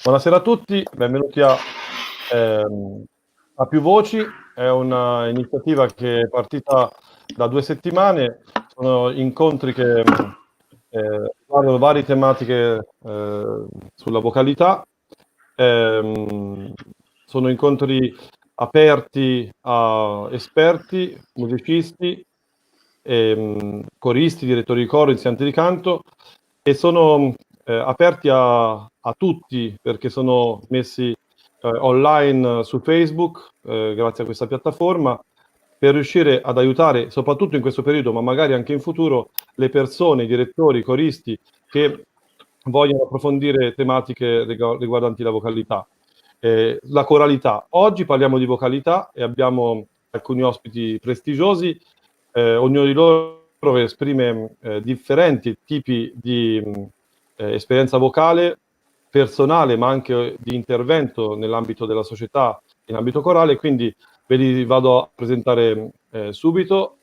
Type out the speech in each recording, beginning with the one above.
Buonasera a tutti, benvenuti a Più Voci. È un'iniziativa che è partita da 2 settimane, sono incontri che riguardano varie tematiche sulla vocalità. Sono incontri aperti a esperti, musicisti, coristi, direttori di coro, insegnanti di canto, e sono aperti a tutti perché sono messi online su Facebook, grazie a questa piattaforma, per riuscire ad aiutare, soprattutto in questo periodo, ma magari anche in futuro, le persone, i direttori, i coristi che vogliono approfondire tematiche riguardanti la vocalità. La coralità. Oggi parliamo di vocalità e abbiamo alcuni ospiti prestigiosi, ognuno di loro esprime differenti tipi di esperienza vocale, personale, ma anche di intervento nell'ambito della società, in ambito corale, quindi ve li vado a presentare subito.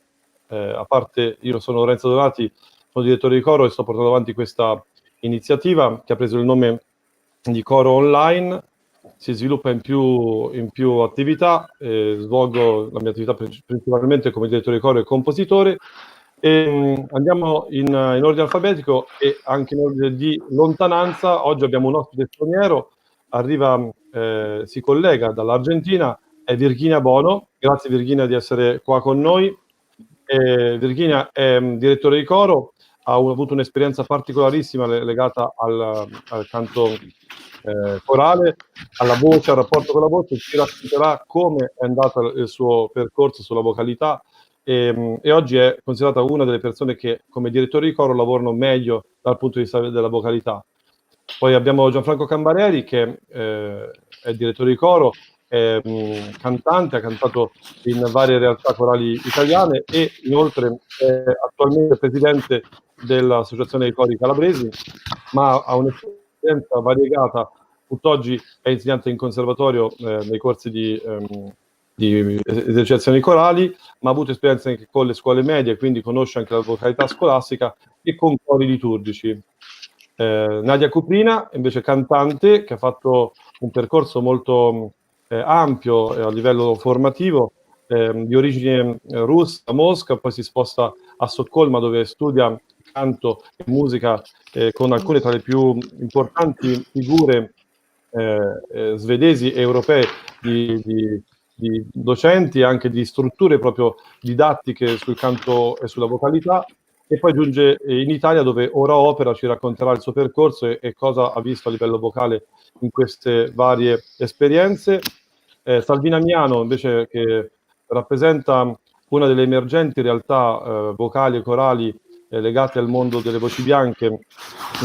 A parte, io sono Lorenzo Donati, sono direttore di coro e sto portando avanti questa iniziativa che ha preso il nome di Coro Online. Si sviluppa in più attività, svolgo la mia attività principalmente come direttore di coro e compositore. Andiamo in ordine alfabetico e anche in ordine di lontananza. Oggi abbiamo un ospite straniero, si collega dall'Argentina, è Virginia Bono. Grazie Virginia di essere qua con noi. Virginia è direttore di coro, ha avuto un'esperienza particolarissima legata al canto corale, alla voce, al rapporto con la voce. Ci racconterà come è andato il suo percorso sulla vocalità e oggi è considerata una delle persone che come direttore di coro lavorano meglio dal punto di vista della vocalità. Poi abbiamo Gianfranco Cambareri che è direttore di coro, è cantante, ha cantato in varie realtà corali italiane e inoltre è attualmente presidente dell'Associazione dei Cori Calabresi, ma ha un'esperienza variegata. Tutt'oggi è insegnante in conservatorio nei corsi di esercitazioni corali, ma ha avuto esperienza anche con le scuole medie, quindi conosce anche la vocalità scolastica e con cori liturgici. Nadia Cuprina, invece cantante, che ha fatto un percorso molto ampio a livello formativo, di origine russa, a Mosca, poi si sposta a Stoccolma dove studia canto e musica con alcune tra le più importanti figure svedesi e europee di docenti e anche di strutture proprio didattiche sul canto e sulla vocalità, e poi giunge in Italia dove ora opera, ci racconterà il suo percorso e cosa ha visto a livello vocale in queste varie esperienze. Salvina Miano invece, che rappresenta una delle emergenti realtà vocali e corali legate al mondo delle voci bianche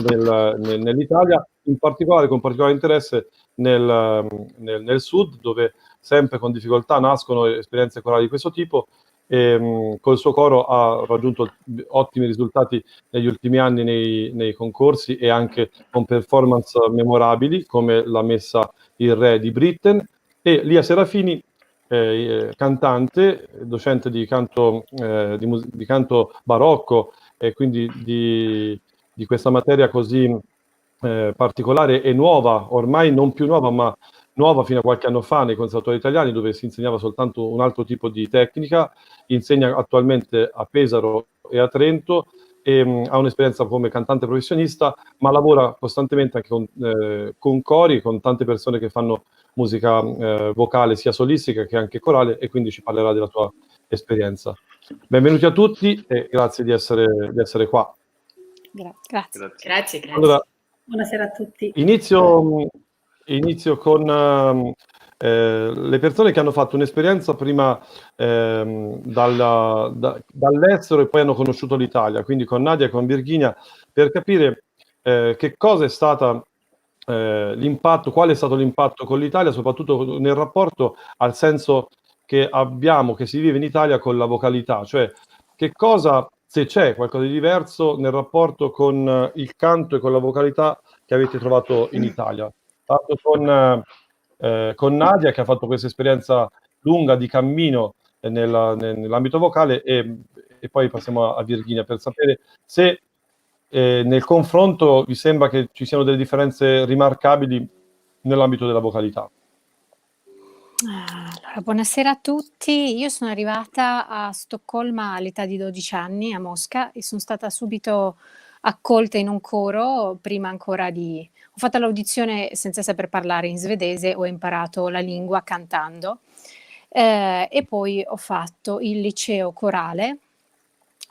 nell'Italia, in particolare con particolare interesse nel sud, dove sempre con difficoltà nascono esperienze corali di questo tipo. Col suo coro ha raggiunto ottimi risultati negli ultimi anni nei concorsi e anche con performance memorabili come la messa Il Re di Britten. E Lia Serafini, cantante, docente di canto, di canto barocco e quindi di questa materia così particolare e nuova, ormai non più nuova, ma nuova fino a qualche anno fa nei conservatori italiani, dove si insegnava soltanto un altro tipo di tecnica. Insegna attualmente a Pesaro e a Trento e ha un'esperienza come cantante professionista, ma lavora costantemente anche con cori, con tante persone che fanno musica vocale sia solistica che anche corale, e quindi ci parlerà della sua esperienza. Benvenuti a tutti e grazie di essere qua. Grazie. Allora, buonasera a tutti. Inizio con le persone che hanno fatto un'esperienza prima dall'estero e poi hanno conosciuto l'Italia, quindi con Nadia e con Virginia, per capire che cosa è stata l'impatto, qual è stato l'impatto con l'Italia, soprattutto nel rapporto al senso che abbiamo, che si vive in Italia con la vocalità, cioè che cosa, se c'è qualcosa di diverso nel rapporto con il canto e con la vocalità che avete trovato in Italia. Parto con Nadia, che ha fatto questa esperienza lunga di cammino nell'ambito vocale, e poi passiamo a Virginia per sapere se nel confronto vi sembra che ci siano delle differenze rimarcabili nell'ambito della vocalità. Allora, buonasera a tutti. Io sono arrivata a Stoccolma all'età di 12 anni, a Mosca, e sono stata subito accolta in un coro, prima ancora di... Ho fatto l'audizione senza saper parlare in svedese, ho imparato la lingua cantando, e poi ho fatto il liceo corale,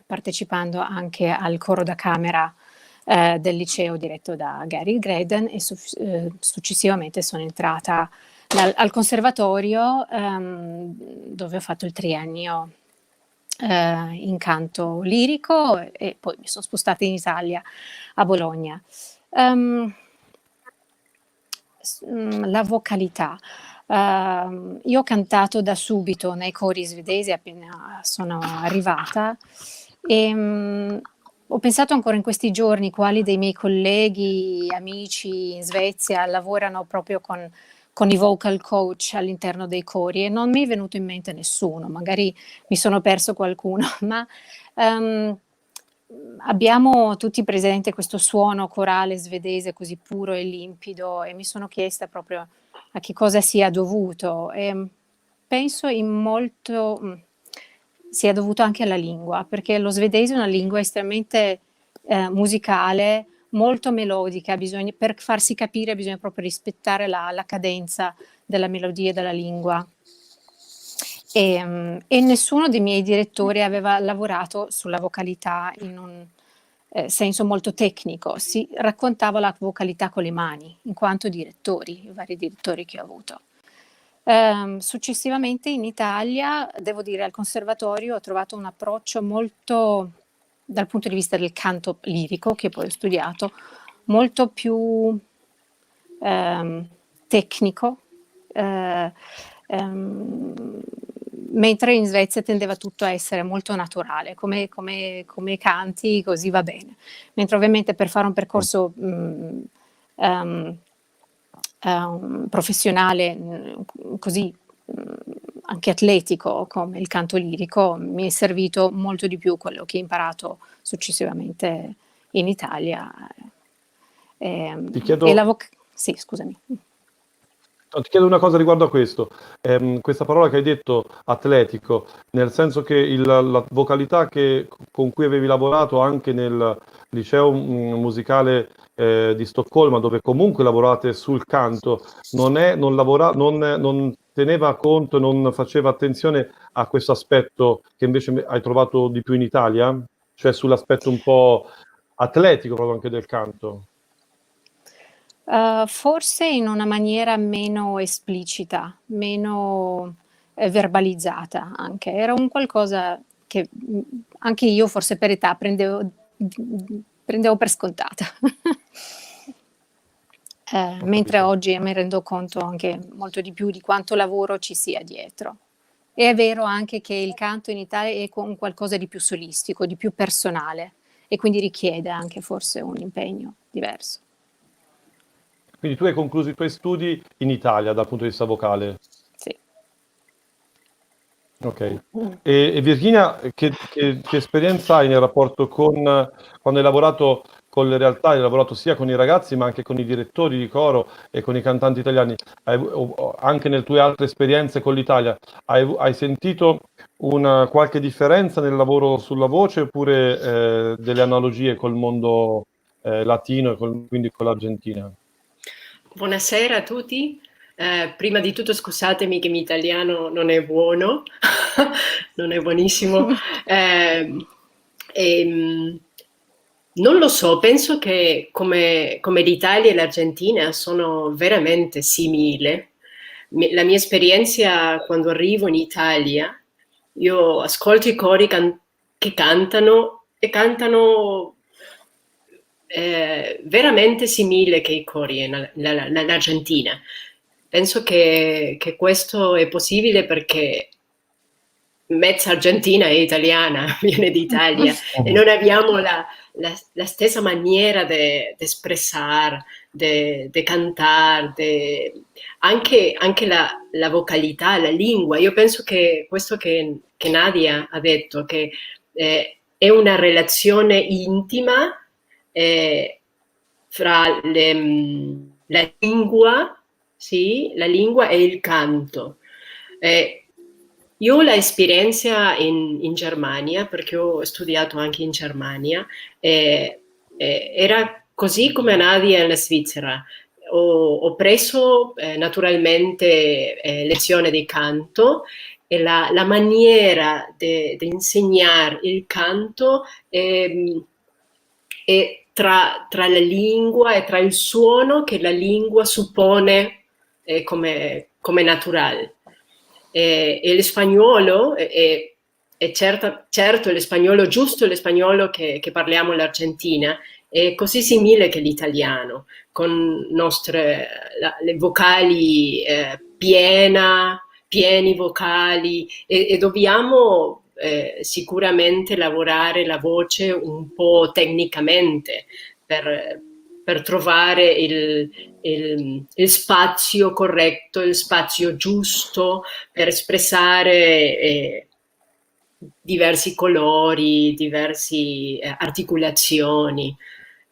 partecipando anche al coro da camera del liceo diretto da Gary Graydon, e successivamente sono entrata al conservatorio, dove ho fatto il triennio in canto lirico, e poi mi sono spostata in Italia, a Bologna. La vocalità. Io ho cantato da subito nei cori svedesi appena sono arrivata, e ho pensato ancora in questi giorni quali dei miei colleghi, amici in Svezia lavorano proprio con i vocal coach all'interno dei cori, e non mi è venuto in mente nessuno, magari mi sono perso qualcuno, ma abbiamo tutti presente questo suono corale svedese così puro e limpido, e mi sono chiesta proprio a che cosa sia dovuto, e penso in molto sia dovuto anche alla lingua, perché lo svedese è una lingua estremamente musicale, molto melodica, per farsi capire bisogna proprio rispettare la cadenza della melodia e della lingua. E nessuno dei miei direttori aveva lavorato sulla vocalità in un senso molto tecnico, si raccontava la vocalità con le mani, in quanto direttori, i vari direttori che ho avuto. Successivamente in Italia, devo dire, al conservatorio ho trovato un approccio molto, dal punto di vista del canto lirico, che poi ho studiato, molto più tecnico, mentre in Svezia tendeva tutto a essere molto naturale, come canti, così va bene. Mentre ovviamente per fare un percorso professionale così anche atletico come il canto lirico, mi è servito molto di più quello che ho imparato successivamente in Italia. Ti chiedo, Sì, scusami. ti chiedo una cosa riguardo a questo. Questa parola che hai detto, atletico, nel senso che la vocalità con cui avevi lavorato anche nel liceo musicale di Stoccolma, dove comunque lavorate sul canto, non teneva conto, non faceva attenzione a questo aspetto che invece hai trovato di più in Italia? Cioè sull'aspetto un po' atletico proprio anche del canto? Forse in una maniera meno esplicita, meno verbalizzata anche. Era un qualcosa che anche io, forse per età, prendevo per scontata. Mentre oggi mi rendo conto anche molto di più di quanto lavoro ci sia dietro. E è vero anche che il canto in Italia è un qualcosa di più solistico, di più personale, e quindi richiede anche forse un impegno diverso. Quindi tu hai concluso i tuoi studi in Italia dal punto di vista vocale. Sì. Ok. E Virginia, che esperienza hai nel rapporto quando hai lavorato con le realtà, hai lavorato sia con i ragazzi ma anche con i direttori di coro e con i cantanti italiani? Anche nelle tue altre esperienze con l'Italia, hai sentito qualche differenza nel lavoro sulla voce, oppure delle analogie col mondo latino e quindi con l'Argentina? Buonasera a tutti. Prima di tutto scusatemi che il mio italiano non è buono, non è buonissimo. Non lo so, penso che come l'Italia e l'Argentina sono veramente simili. La mia esperienza quando arrivo in Italia, io ascolto i cori che cantano e cantano veramente simile che i cori nell'Argentina. Penso che questo è possibile perché mezza argentina è italiana, viene d'Italia, e non abbiamo la stessa maniera di espressare, di cantare, anche la vocalità, la lingua. Io penso che questo che Nadia ha detto, che è una relazione intima fra la lingua sì, la lingua e il canto. Io ho l'esperienza in Germania, perché ho studiato anche in Germania, era così come Nadia in Svizzera. Ho preso naturalmente lezione di canto e la maniera di insegnare il canto è tra la lingua e tra il suono che la lingua suppone come naturale. E lo spagnolo è certo lo spagnolo giusto, lo spagnolo che parliamo in Argentina, è così simile che l'italiano, con le vocali pieni vocali, e dobbiamo sicuramente lavorare la voce un po' tecnicamente per trovare il spazio corretto, il spazio giusto per espressare diversi colori, diverse articolazioni.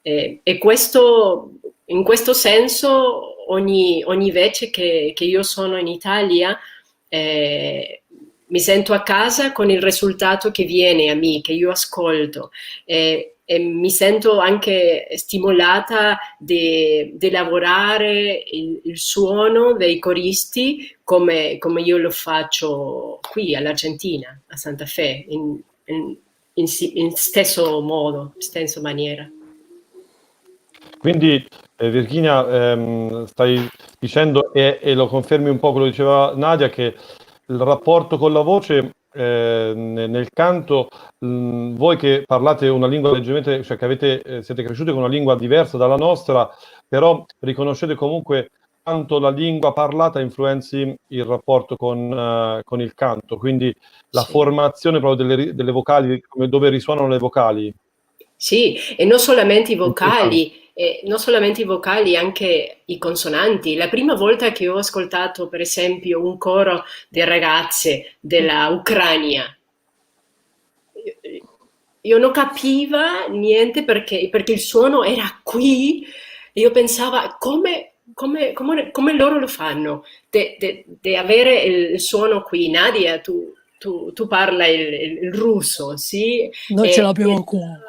E questo, in questo senso, ogni vece che io sono in Italia, mi sento a casa con il risultato che viene a me, che io ascolto. E mi sento anche stimolata di lavorare il suono dei coristi come io lo faccio qui all'Argentina, a Santa Fe, in stesso modo, stessa maniera. Quindi Virginia, stai dicendo, e lo confermi un po' quello che diceva Nadia, che il rapporto con la voce nel canto, voi che parlate una lingua leggermente, cioè che siete cresciuti con una lingua diversa dalla nostra, però riconoscete comunque quanto la lingua parlata influenzi il rapporto con il canto, quindi la formazione proprio delle vocali, dove risuonano le vocali. Sì, e non solamente i vocali, anche i consonanti. La prima volta che ho ascoltato, per esempio, un coro di ragazze della Ucraina, io non capivo niente perché il suono era qui, e io pensavo come loro lo fanno di avere il suono qui. Nadia, tu parla il russo, sì? Noi ce l'abbiamo qua.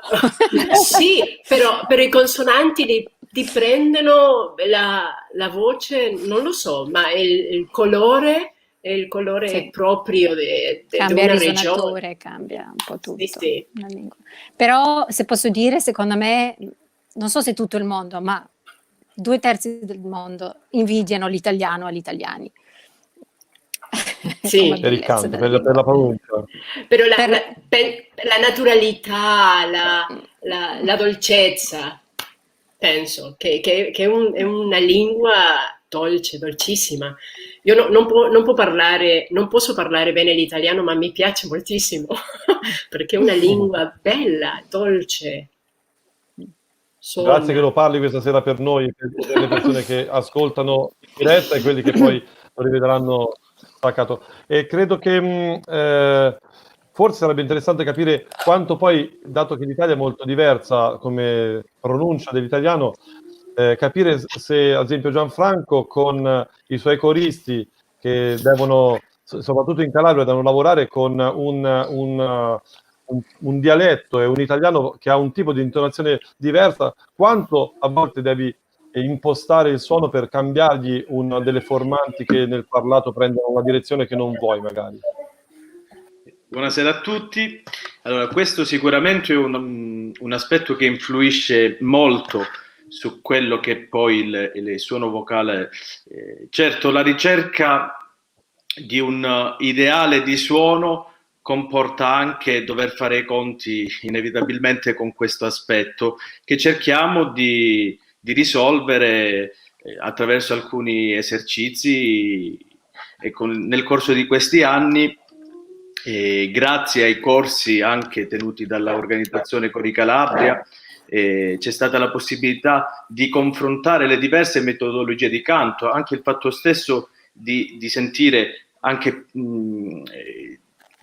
Sì, però per i consonanti ti prendono la voce, non lo so, ma il colore è il colore Sì. proprio di Cambia una il regione. risonatore, cambia un po' tutto. Sì. la lingua. Però, se posso dire, secondo me, non so se tutto il mondo, ma 2/3 del mondo invidiano l'italiano agli italiani. Sì. Come Per il bellezza canto, della per la lingua. pronuncia. Però la naturalità, la dolcezza, penso che è una lingua dolce, dolcissima. Io non posso parlare bene l'italiano, ma mi piace moltissimo perché è una lingua bella, dolce. Grazie che lo parli questa sera per noi, per le persone che ascoltano in diretta e quelli che poi lo rivedranno staccato. E credo che forse sarebbe interessante capire quanto poi, dato che l'Italia è molto diversa come pronuncia dell'italiano, capire se ad esempio Gianfranco con i suoi coristi che devono, soprattutto in Calabria, devono lavorare con un dialetto e un italiano che ha un tipo di intonazione diversa, quanto a volte devi impostare il suono per cambiargli una delle formanti che nel parlato prendono una direzione che non vuoi magari. Buonasera a tutti. Allora, questo sicuramente è un aspetto che influisce molto su quello che poi il suono vocale. Certo, la ricerca di un ideale di suono comporta anche dover fare i conti inevitabilmente con questo aspetto che cerchiamo di risolvere attraverso alcuni esercizi e nel corso di questi anni. Grazie ai corsi anche tenuti dall'organizzazione Cori Calabria c'è stata la possibilità di confrontare le diverse metodologie di canto, anche il fatto stesso di sentire anche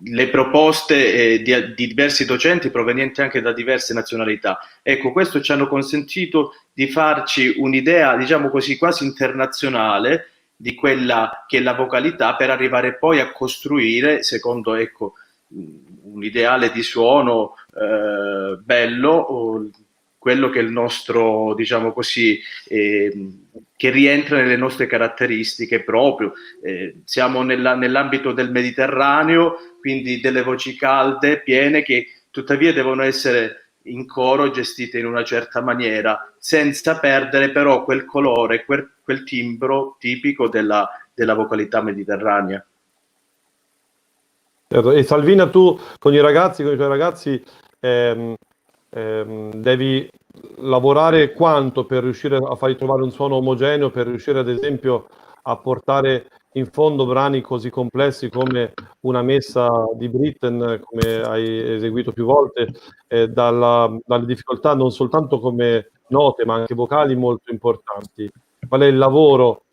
le proposte di diversi docenti provenienti anche da diverse nazionalità. Ecco, questo ci hanno consentito di farci un'idea, diciamo così, quasi internazionale di quella che è la vocalità, per arrivare poi a costruire, secondo ecco, un ideale di suono bello, quello che è il nostro, diciamo così, che rientra nelle nostre caratteristiche proprio. Siamo nell'ambito del Mediterraneo, quindi delle voci calde, piene, che tuttavia devono essere in coro, gestite in una certa maniera, senza perdere però quel colore, quel timbro tipico della vocalità mediterranea. Certo. E Salvina, tu con i tuoi ragazzi, devi lavorare quanto per riuscire a fargli trovare un suono omogeneo, per riuscire ad esempio a portare in fondo brani così complessi come una messa di Britten, come hai eseguito più volte, dalle difficoltà non soltanto come note ma anche vocali molto importanti. Qual è il lavoro,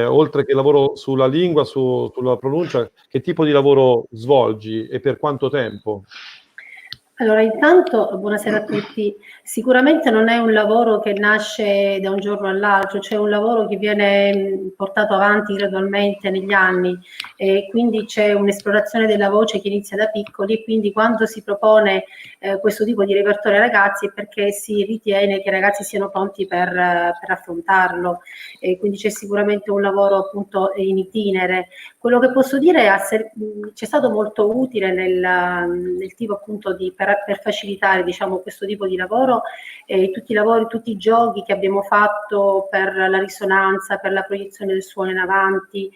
oltre che il lavoro sulla lingua, sulla pronuncia, che tipo di lavoro svolgi e per quanto tempo? Allora, intanto, buonasera a tutti. Sicuramente non è un lavoro che nasce da un giorno all'altro, cioè un lavoro che viene portato avanti gradualmente negli anni, e quindi c'è un'esplorazione della voce che inizia da piccoli, e quindi quando si propone questo tipo di repertorio ai ragazzi è perché si ritiene che i ragazzi siano pronti per affrontarlo, e quindi c'è sicuramente un lavoro appunto in itinere. Quello che posso dire è che c'è stato molto utile nel tipo appunto per facilitare, diciamo, questo tipo di lavoro, tutti i giochi che abbiamo fatto per la risonanza, per la proiezione del suono in avanti,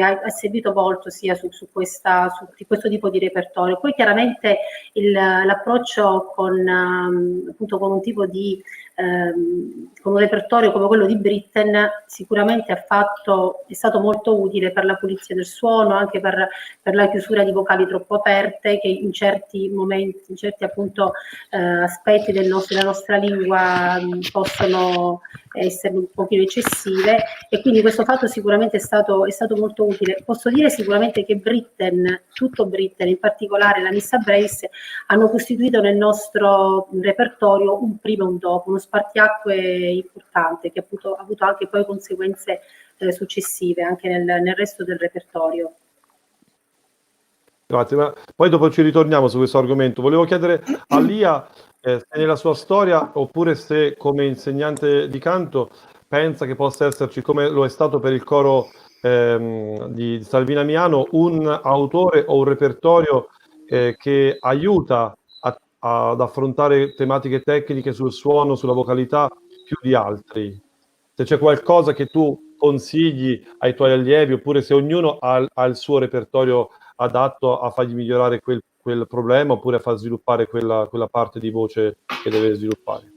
ha servito molto sia su questo tipo di repertorio. Poi chiaramente l'approccio appunto con un tipo di con un repertorio come quello di Britten sicuramente è stato molto utile per la pulizia del suono, anche per la chiusura di vocali troppo aperte che in certi momenti, in certi appunto aspetti della nostra lingua possono essere un pochino eccessive, e quindi questo fatto sicuramente è stato molto utile. Posso dire sicuramente che tutto Britten, in particolare la Missa Brace, hanno costituito nel nostro repertorio un prima e un dopo, uno spartiacque importante che ha avuto anche poi conseguenze successive anche nel resto del repertorio. Grazie, ma poi dopo ci ritorniamo su questo argomento. Volevo chiedere a Lia se nella sua storia, oppure se come insegnante di canto pensa che possa esserci, come lo è stato per il coro di Salvina Miano, un autore o un repertorio che aiuta ad affrontare tematiche tecniche sul suono, sulla vocalità più di altri. Se c'è qualcosa che tu consigli ai tuoi allievi, oppure se ognuno ha il suo repertorio adatto a fargli migliorare quel problema, oppure a far sviluppare quella parte di voce che deve sviluppare.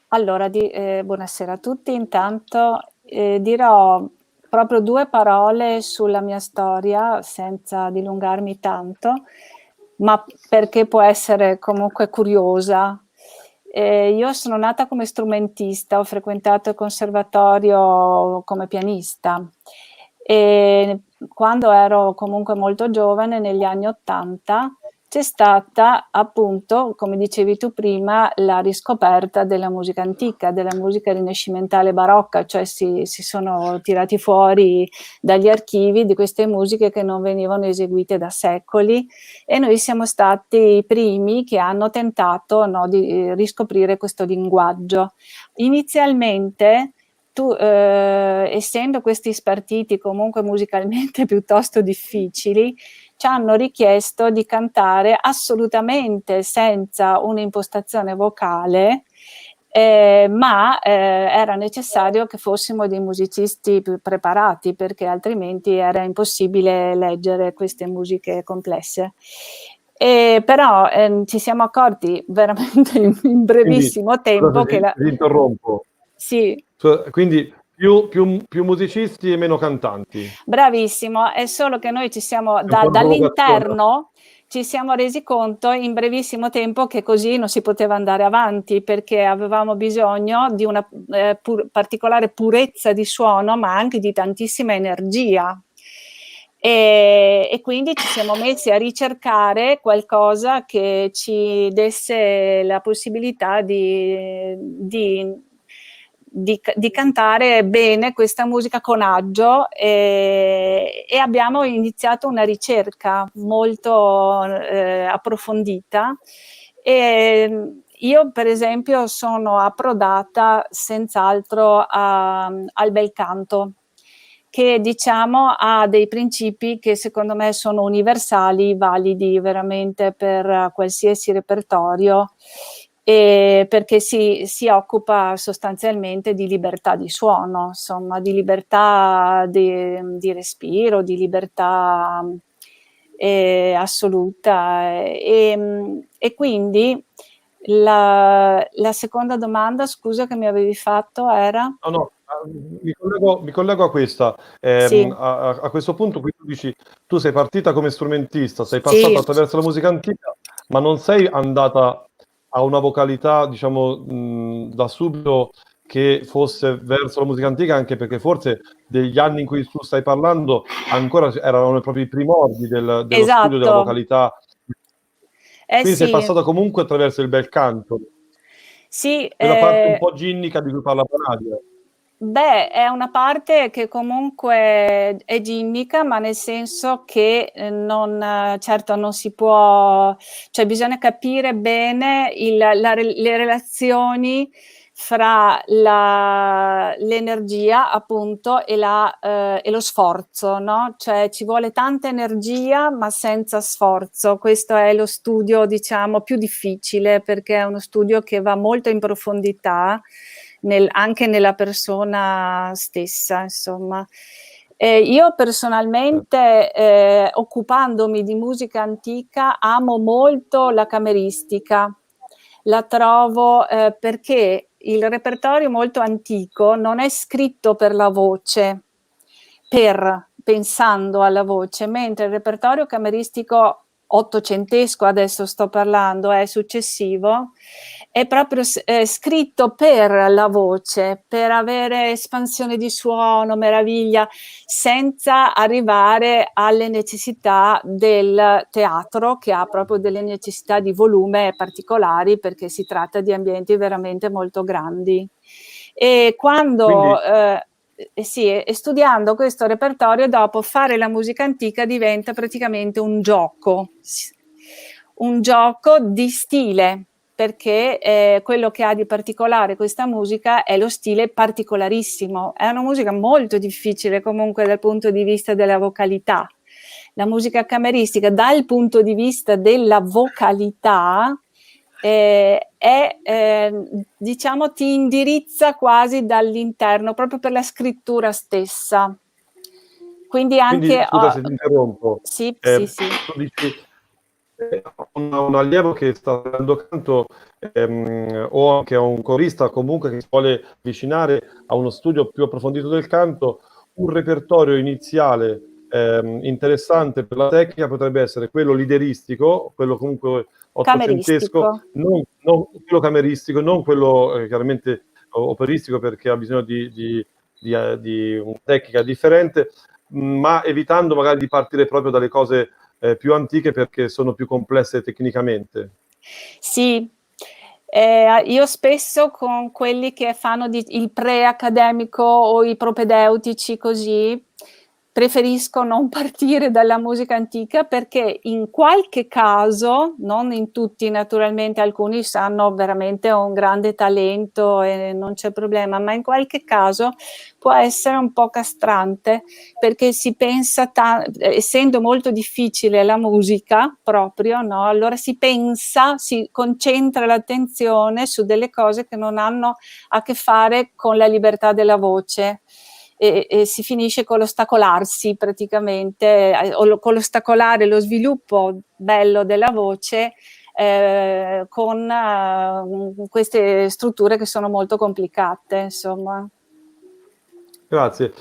Allora, buonasera a tutti. Intanto dirò proprio 2 parole sulla mia storia, senza dilungarmi tanto, ma perché può essere comunque curiosa. Io sono nata come strumentista, ho frequentato il conservatorio come pianista, e quando ero comunque molto giovane, negli anni '80, c'è stata appunto, come dicevi tu prima, la riscoperta della musica antica, della musica rinascimentale barocca, cioè si sono tirati fuori dagli archivi di queste musiche che non venivano eseguite da secoli, e noi siamo stati i primi che hanno tentato, no, di riscoprire questo linguaggio. Inizialmente essendo questi spartiti comunque musicalmente piuttosto difficili, ci hanno richiesto di cantare assolutamente senza un'impostazione vocale, ma era necessario che fossimo dei musicisti più preparati, perché altrimenti era impossibile leggere queste musiche complesse. Però ci siamo accorti veramente in brevissimo tempo che ti interrompo. Sì. Quindi più musicisti e meno cantanti. Bravissimo, è solo che noi ci siamo dall'interno ci siamo resi conto in brevissimo tempo che così non si poteva andare avanti, perché avevamo bisogno di una particolare purezza di suono, ma anche di tantissima energia. E quindi ci siamo messi a ricercare qualcosa che ci desse la possibilità di di cantare bene questa musica con agio, e abbiamo iniziato una ricerca molto approfondita. E io per esempio sono approdata senz'altro al bel canto, che diciamo ha dei principi che secondo me sono universali, validi veramente per qualsiasi repertorio, perché si occupa sostanzialmente di libertà di suono, insomma, di libertà di respiro, di libertà assoluta. E quindi la seconda domanda, scusa, che mi avevi fatto era? No, mi collego a questa. Sì. A questo punto qui tu dici, tu sei partita come strumentista, sei Sì. passata attraverso la musica antica, ma non sei andata a una vocalità, diciamo, da subito che fosse verso la musica antica, anche perché forse degli anni in cui tu stai parlando ancora erano proprio i primordi dello studio della Esatto. vocalità. Quindi sei Sì. passata comunque attraverso il bel canto, Sì, quella parte un po' ginnica di cui parlava Nadia. beh, è una parte che comunque è ginnica, ma nel senso che certo non si può, cioè bisogna capire bene le relazioni fra l'energia appunto e lo sforzo, no? Cioè ci vuole tanta energia ma senza sforzo. Questo è lo studio, diciamo, più difficile, perché è uno studio che va molto in profondità anche nella persona stessa, insomma. Io personalmente, occupandomi di musica antica, amo molto la cameristica. La trovo perché il repertorio molto antico non è scritto per la voce, pensando alla voce, mentre il repertorio cameristico ottocentesco, adesso sto parlando, è successivo, è proprio scritto per la voce, per avere espansione di suono, meraviglia, senza arrivare alle necessità del teatro, che ha proprio delle necessità di volume particolari, perché si tratta di ambienti veramente molto grandi. E quando e studiando questo repertorio, dopo fare la musica antica diventa praticamente un gioco di stile, perché quello che ha di particolare questa musica è lo stile particolarissimo. È una musica molto difficile comunque dal punto di vista della vocalità. La musica cameristica dal punto di vista della vocalità diciamo, ti indirizza quasi dall'interno, proprio per la scrittura stessa. Quindi anche... scusa se ti interrompo. Sì. Tu dici, un allievo che sta dando canto o anche a un corista comunque che si vuole avvicinare a uno studio più approfondito del canto, un repertorio iniziale interessante per la tecnica potrebbe essere quello lideristico, quello comunque ottocentesco, non quello cameristico, non quello chiaramente operistico, perché ha bisogno di una tecnica differente, ma evitando magari di partire proprio dalle cose più antiche, perché sono più complesse tecnicamente. Sì, io spesso con quelli che fanno il pre-accademico o i propedeutici così, preferisco non partire dalla musica antica, perché in qualche caso, non in tutti naturalmente, alcuni hanno veramente un grande talento e non c'è problema, ma in qualche caso può essere un po' castrante, perché si pensa, essendo molto difficile la musica proprio, no? Allora si concentra l'attenzione su delle cose che non hanno a che fare con la libertà della voce. E si finisce con l'ostacolarsi praticamente, o con l'ostacolare lo sviluppo bello della voce con queste strutture che sono molto complicate, insomma. Grazie.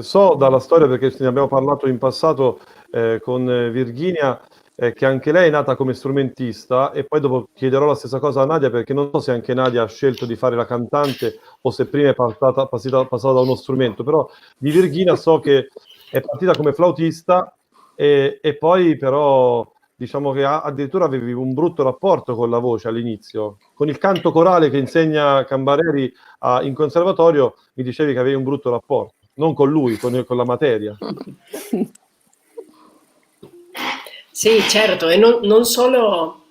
So dalla storia, perché ne abbiamo parlato in passato con Virginia, che anche lei è nata come strumentista, e poi dopo chiederò la stessa cosa a Nadia, perché non so se anche Nadia ha scelto di fare la cantante o se prima è passata da uno strumento, però di Virginia so che è partita come flautista e poi però diciamo che addirittura avevi un brutto rapporto con la voce all'inizio. Con il canto corale che insegna Cambareri in conservatorio mi dicevi che avevi un brutto rapporto, non con lui, con la materia. Sì, certo, e non solo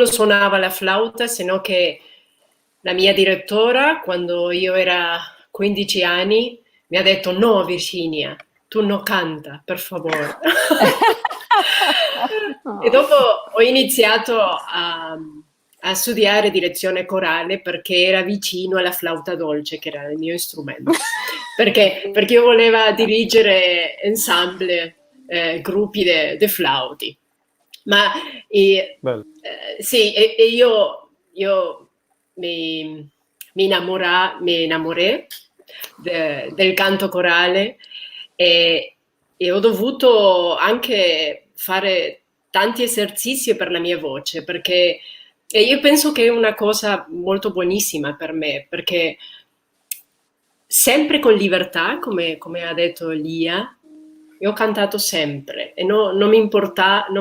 suonava la flauta, sino che la mia direttora, quando io era 15 anni, mi ha detto: no, Virginia, tu non canta, per favore. E dopo ho iniziato a studiare direzione corale perché era vicino alla flauta dolce, che era il mio strumento. Perché io volevo dirigere ensemble, gruppi di flauti. Ma sì, e io mi innamoré del canto corale e ho dovuto anche fare tanti esercizi per la mia voce, perché io penso che è una cosa molto buonissima per me, perché sempre con libertà, come ha detto Lia, io ho cantato sempre e non mi importavo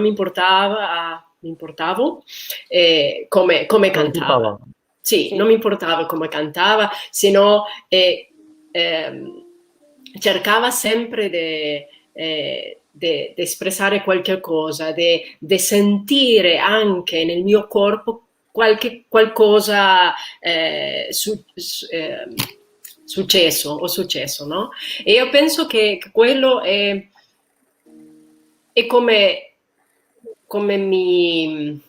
come cantava. Sì, non mi importava come cantava, sennò cercava sempre di espressare qualche cosa, di sentire anche nel mio corpo qualcosa successo, no? E io penso che quello è come mi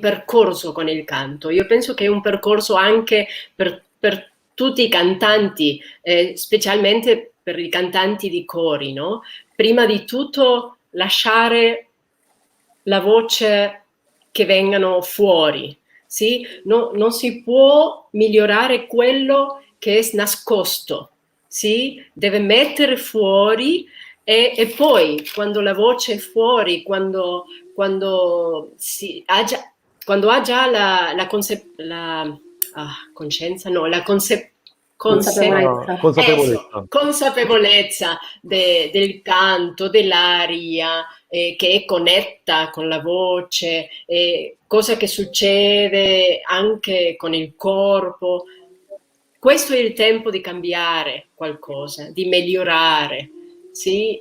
percorso con il canto. Io penso che è un percorso anche per tutti i cantanti, specialmente per i cantanti di cori, no? Prima di tutto lasciare la voce che vengano fuori, sì? Non si può migliorare quello che è nascosto, sì? Deve mettere fuori e poi quando la voce è fuori, quando ha già la consapevolezza del canto, dell'aria, che è connetta con la voce, cosa che succede anche con il corpo. Questo è il tempo di cambiare qualcosa, di migliorare. Sì?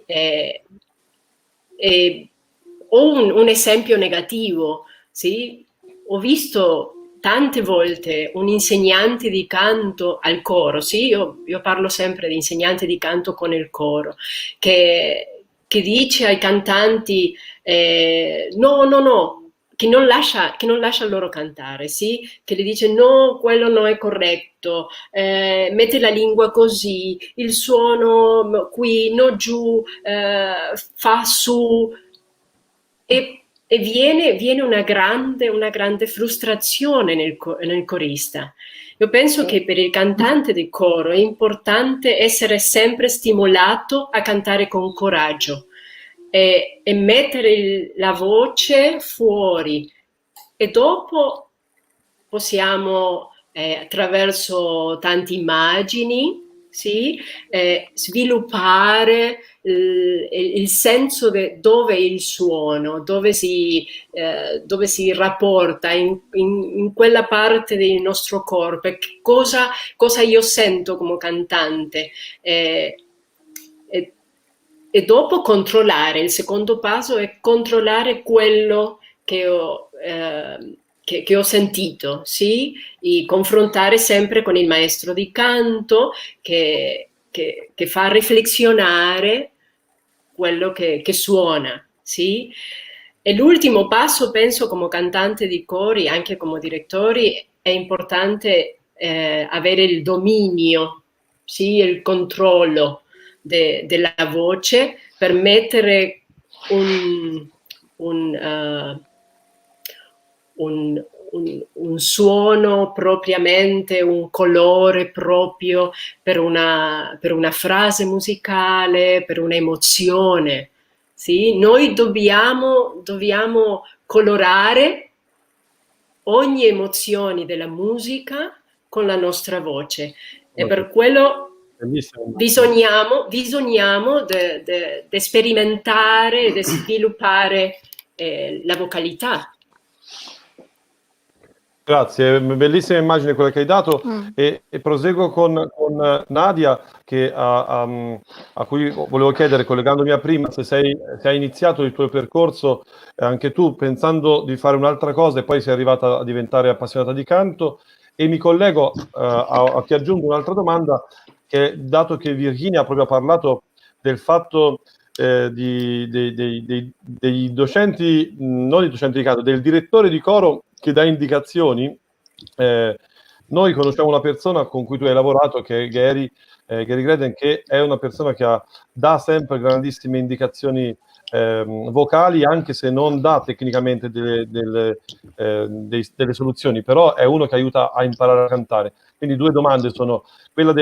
Ho un esempio negativo. Sì? Ho visto tante volte un insegnante di canto al coro, sì? Io parlo sempre di insegnante di canto con il coro, che dice ai cantanti no, che non lascia loro cantare, sì? Che gli dice no, quello non è corretto, mette la lingua così, il suono qui, no giù, fa su, e viene una grande frustrazione nel corista. Io penso che per il cantante di coro è importante essere sempre stimolato a cantare con coraggio e mettere la voce fuori, e dopo possiamo attraverso tante immagini, sì, sviluppare il senso dove è il suono, dove si rapporta in quella parte del nostro corpo, cosa io sento come cantante. E dopo controllare, il secondo passo è controllare quello che ho sentito, sì? E confrontare sempre con il maestro di canto che fa riflessionare quello che suona, sì? E l'ultimo passo, penso, come cantante di cori, anche come direttori, è importante avere il dominio, sì? Il controllo della voce per mettere un suono propriamente, un colore proprio per una frase musicale, per un'emozione. Sì? Noi dobbiamo colorare ogni emozione della musica con la nostra voce, e per quello Bellissimo. Bisogniamo di sperimentare, di sviluppare la vocalità. Grazie, bellissima immagine quella che hai dato e proseguo con Nadia a cui volevo chiedere, collegandomi a prima, se hai iniziato il tuo percorso anche tu pensando di fare un'altra cosa e poi sei arrivata a diventare appassionata di canto, e mi collego ti aggiungo un'altra domanda, che dato che Virginia ha proprio parlato del fatto dei docenti, non i docenti di canto, del direttore di coro che dà indicazioni. Noi conosciamo una persona con cui tu hai lavorato, che è Gary Graden, che è una persona che dà sempre grandissime indicazioni vocali, anche se non dà tecnicamente delle soluzioni, però è uno che aiuta a imparare a cantare. Quindi due domande sono quella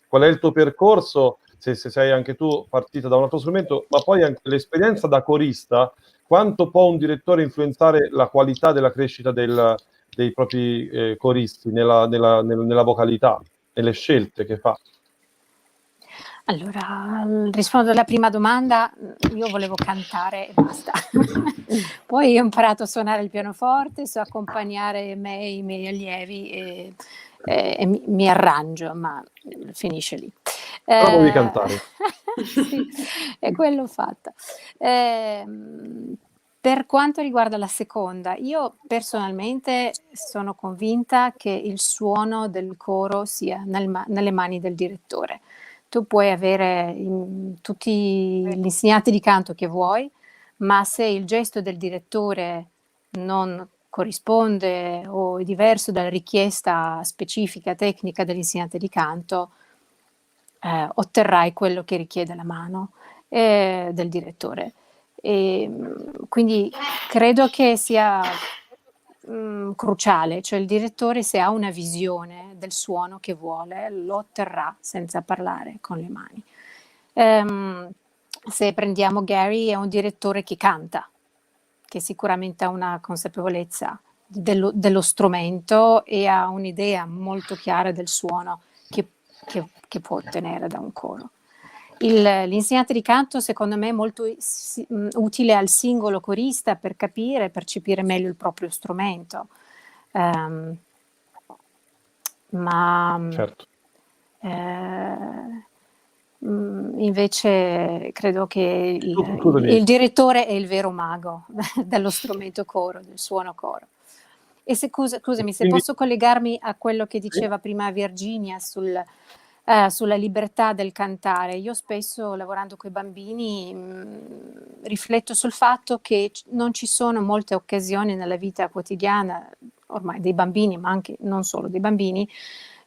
qual è il tuo percorso, se sei anche tu partita da un altro strumento, ma poi anche l'esperienza da corista, quanto può un direttore influenzare la qualità della crescita dei propri coristi nella vocalità, nelle scelte che fa? Allora, rispondo alla prima domanda. Io volevo cantare e basta. Poi ho imparato a suonare il pianoforte, so accompagnare me e i miei allievi e mi arrangio, ma finisce lì. Però devi cantare. Sì, è quello fatto. Per quanto riguarda la seconda, io personalmente sono convinta che il suono del coro sia nelle mani del direttore. Tu puoi avere tutti gli insegnanti di canto che vuoi, ma se il gesto del direttore non corrisponde o è diverso dalla richiesta specifica tecnica dell'insegnante di canto, otterrai quello che richiede la mano del direttore. E quindi credo che sia cruciale, cioè il direttore, se ha una visione del suono che vuole, lo otterrà senza parlare con le mani. Se prendiamo Gary, è un direttore che canta, che sicuramente ha una consapevolezza dello strumento e ha un'idea molto chiara del suono che può ottenere da un coro. L'insegnante di canto, secondo me, è molto utile al singolo corista per capire e percepire meglio il proprio strumento. Ma certo. Invece credo che il direttore è il vero mago dello strumento coro, del suono coro. E scusami, se posso collegarmi a quello che diceva prima Virginia sulla libertà del cantare. Io spesso, lavorando con i bambini, rifletto sul fatto che non ci sono molte occasioni nella vita quotidiana, ormai dei bambini, ma anche non solo dei bambini,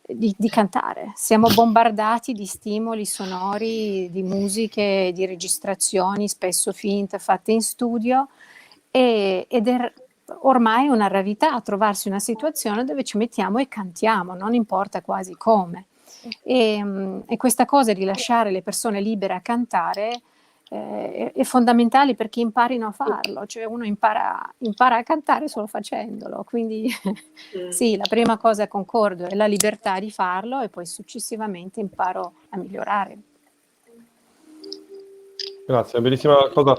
di cantare. Siamo bombardati di stimoli sonori, di musiche, di registrazioni, spesso finte, fatte in studio, ed è ormai una rarità trovarsi una situazione dove ci mettiamo e cantiamo, non importa quasi come. E questa cosa di lasciare le persone libere a cantare è fondamentale perché imparino a farlo, cioè uno impara a cantare solo facendolo, quindi sì, la prima cosa, concordo, è la libertà di farlo e poi successivamente imparo a migliorare. Grazie, bellissima cosa.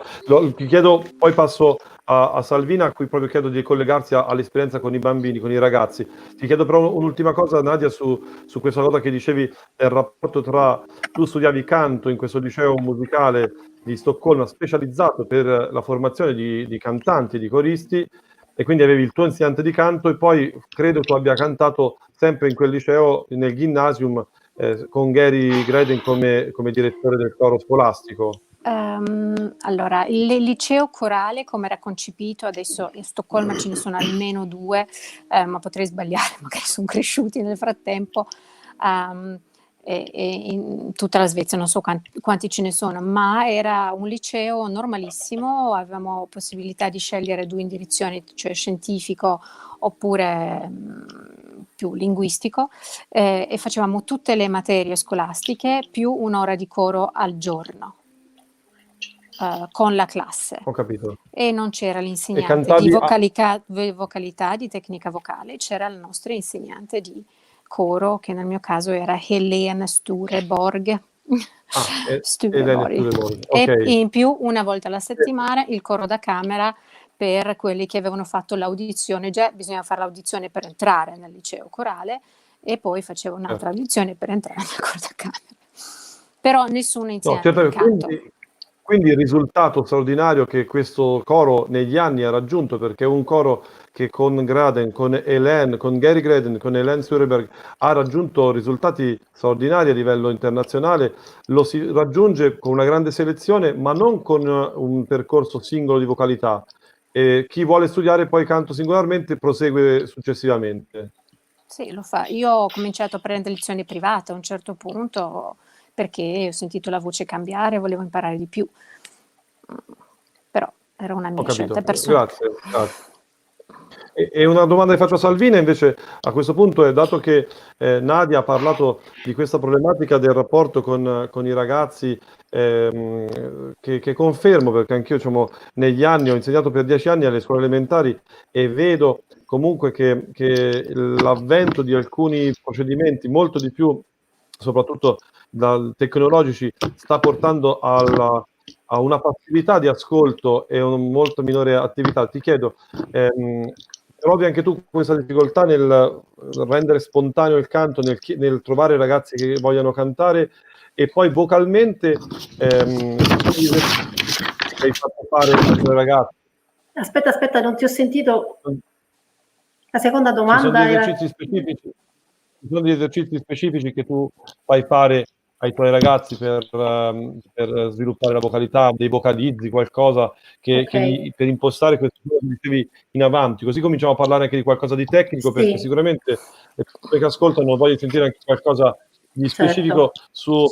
Ti chiedo, poi passo a Salvina, a cui proprio chiedo di collegarsi all'esperienza con i bambini, con i ragazzi. Ti chiedo però un'ultima cosa, Nadia, su questa cosa che dicevi del rapporto tra... Tu studiavi canto in questo liceo musicale di Stoccolma, specializzato per la formazione di cantanti, di coristi, e quindi avevi il tuo insegnante di canto e poi credo tu abbia cantato sempre in quel liceo, nel Gymnasium, con Gary Graden come direttore del coro scolastico. Allora, il liceo corale, come era concepito, adesso in Stoccolma ce ne sono almeno 2, ma potrei sbagliare, magari sono cresciuti nel frattempo, e in tutta la Svezia non so quanti ce ne sono, ma era un liceo normalissimo, avevamo possibilità di scegliere 2 indirizzi, cioè scientifico oppure più linguistico, e facevamo tutte le materie scolastiche più 1 ora di coro al giorno. Con la classe. Ho capito. E non c'era l'insegnante cantavi di vocalità, di tecnica vocale, c'era il nostro insegnante di coro, che nel mio caso era Helene Stureborg. Stureborg. E Okay. in più una volta alla settimana il coro da camera per quelli che avevano fatto l'audizione. Già bisognava fare l'audizione per entrare nel liceo corale e poi facevo un'altra audizione per entrare nel coro da camera. Però nessuno insegnante di canto. Quindi il risultato straordinario che questo coro negli anni ha raggiunto, perché è un coro che con Graden, con Gary Graden, con Helene Stureberg ha raggiunto risultati straordinari a livello internazionale, lo si raggiunge con una grande selezione, ma non con un percorso singolo di vocalità. Chi vuole studiare poi canto singolarmente prosegue successivamente. Sì, lo fa. Io ho cominciato a prendere lezioni private a un certo punto perché ho sentito la voce cambiare, volevo imparare di più. Però era una mia scelta personale. Grazie. E una domanda che faccio a Salvina invece a questo punto è, dato che Nadia ha parlato di questa problematica del rapporto con i ragazzi, che confermo, perché anch'io diciamo, negli anni ho insegnato per 10 anni alle scuole elementari e vedo comunque che l'avvento di alcuni procedimenti molto di più, soprattutto tecnologici, sta portando a una passività di ascolto e una molto minore attività. Ti chiedo, trovi anche tu questa difficoltà nel rendere spontaneo il canto, nel trovare ragazzi che vogliano cantare, e poi vocalmente hai fatto fare ai tuoi ragazzi? Aspetta, non ti ho sentito. La seconda domanda ci sono degli esercizi specifici che tu fai fare ai tuoi ragazzi per sviluppare la vocalità, dei vocalizzi, qualcosa per impostare questo che dicevi in avanti, così cominciamo a parlare anche di qualcosa di tecnico, perché sicuramente le persone che ascoltano vogliono sentire anche qualcosa di specifico, su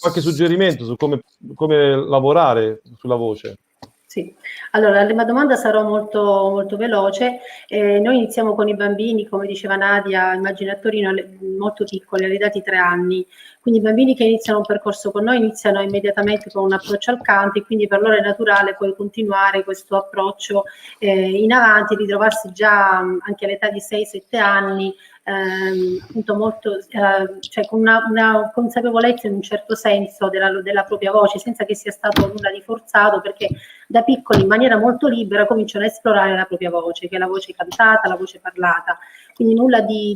qualche suggerimento su come lavorare sulla voce. Sì, allora la prima domanda sarò molto veloce. Noi iniziamo con i bambini, come diceva Nadia, immagino a Torino, molto piccoli, all'età di 3 anni. Quindi i bambini che iniziano un percorso con noi iniziano immediatamente con un approccio al canto, e quindi per loro è naturale poi continuare questo approccio in avanti, ritrovarsi già anche all'età di 6-7 anni appunto molto, cioè con una consapevolezza in un certo senso della propria voce, senza che sia stato nulla di forzato, perché da piccoli in maniera molto libera cominciano a esplorare la propria voce, che è la voce cantata, la voce parlata. Quindi nulla di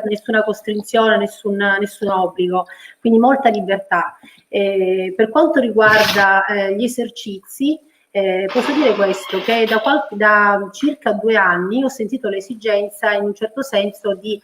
nessuna costrizione, nessun obbligo, quindi molta libertà. Per quanto riguarda gli esercizi, posso dire questo, che da circa 2 anni ho sentito l'esigenza in un certo senso di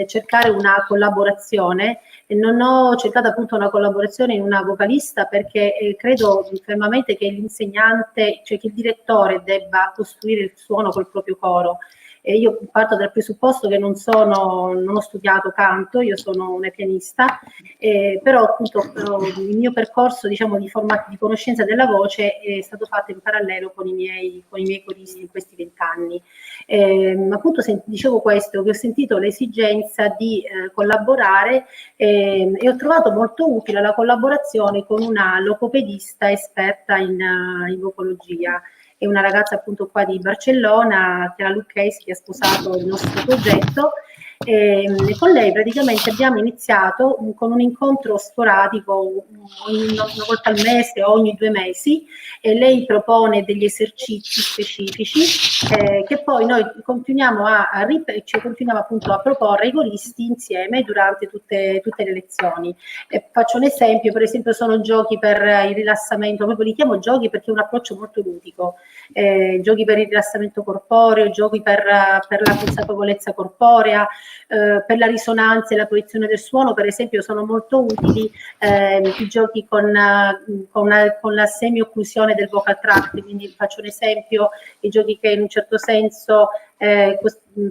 cercare una collaborazione, e non ho cercato appunto una collaborazione in una vocalista, perché credo fermamente che l'insegnante, cioè che il direttore debba costruire il suono col proprio coro. Io parto dal presupposto che non ho studiato canto, io sono una pianista, però appunto il mio percorso, diciamo, di conoscenza della voce è stato fatto in parallelo con i miei coristi in questi 20 anni. Appunto dicevo questo, che ho sentito l'esigenza di collaborare e ho trovato molto utile la collaborazione con una logopedista esperta in vocologia. È una ragazza appunto qua di Barcellona, Chiara Lucchesi, che ha sposato il nostro progetto, e con lei praticamente abbiamo iniziato con un incontro sporadico una volta al mese o ogni 2 mesi, e lei propone degli esercizi specifici che poi noi continuiamo appunto a proporre ai coristi insieme durante tutte le lezioni. Faccio un esempio, per esempio sono giochi per il rilassamento, proprio li chiamo giochi perché è un approccio molto ludico, giochi per il rilassamento corporeo, giochi per la consapevolezza corporea, per la risonanza e la proiezione del suono, per esempio sono molto utili i giochi con la semi-occlusione del vocal tract, quindi faccio un esempio, i giochi che in un certo senso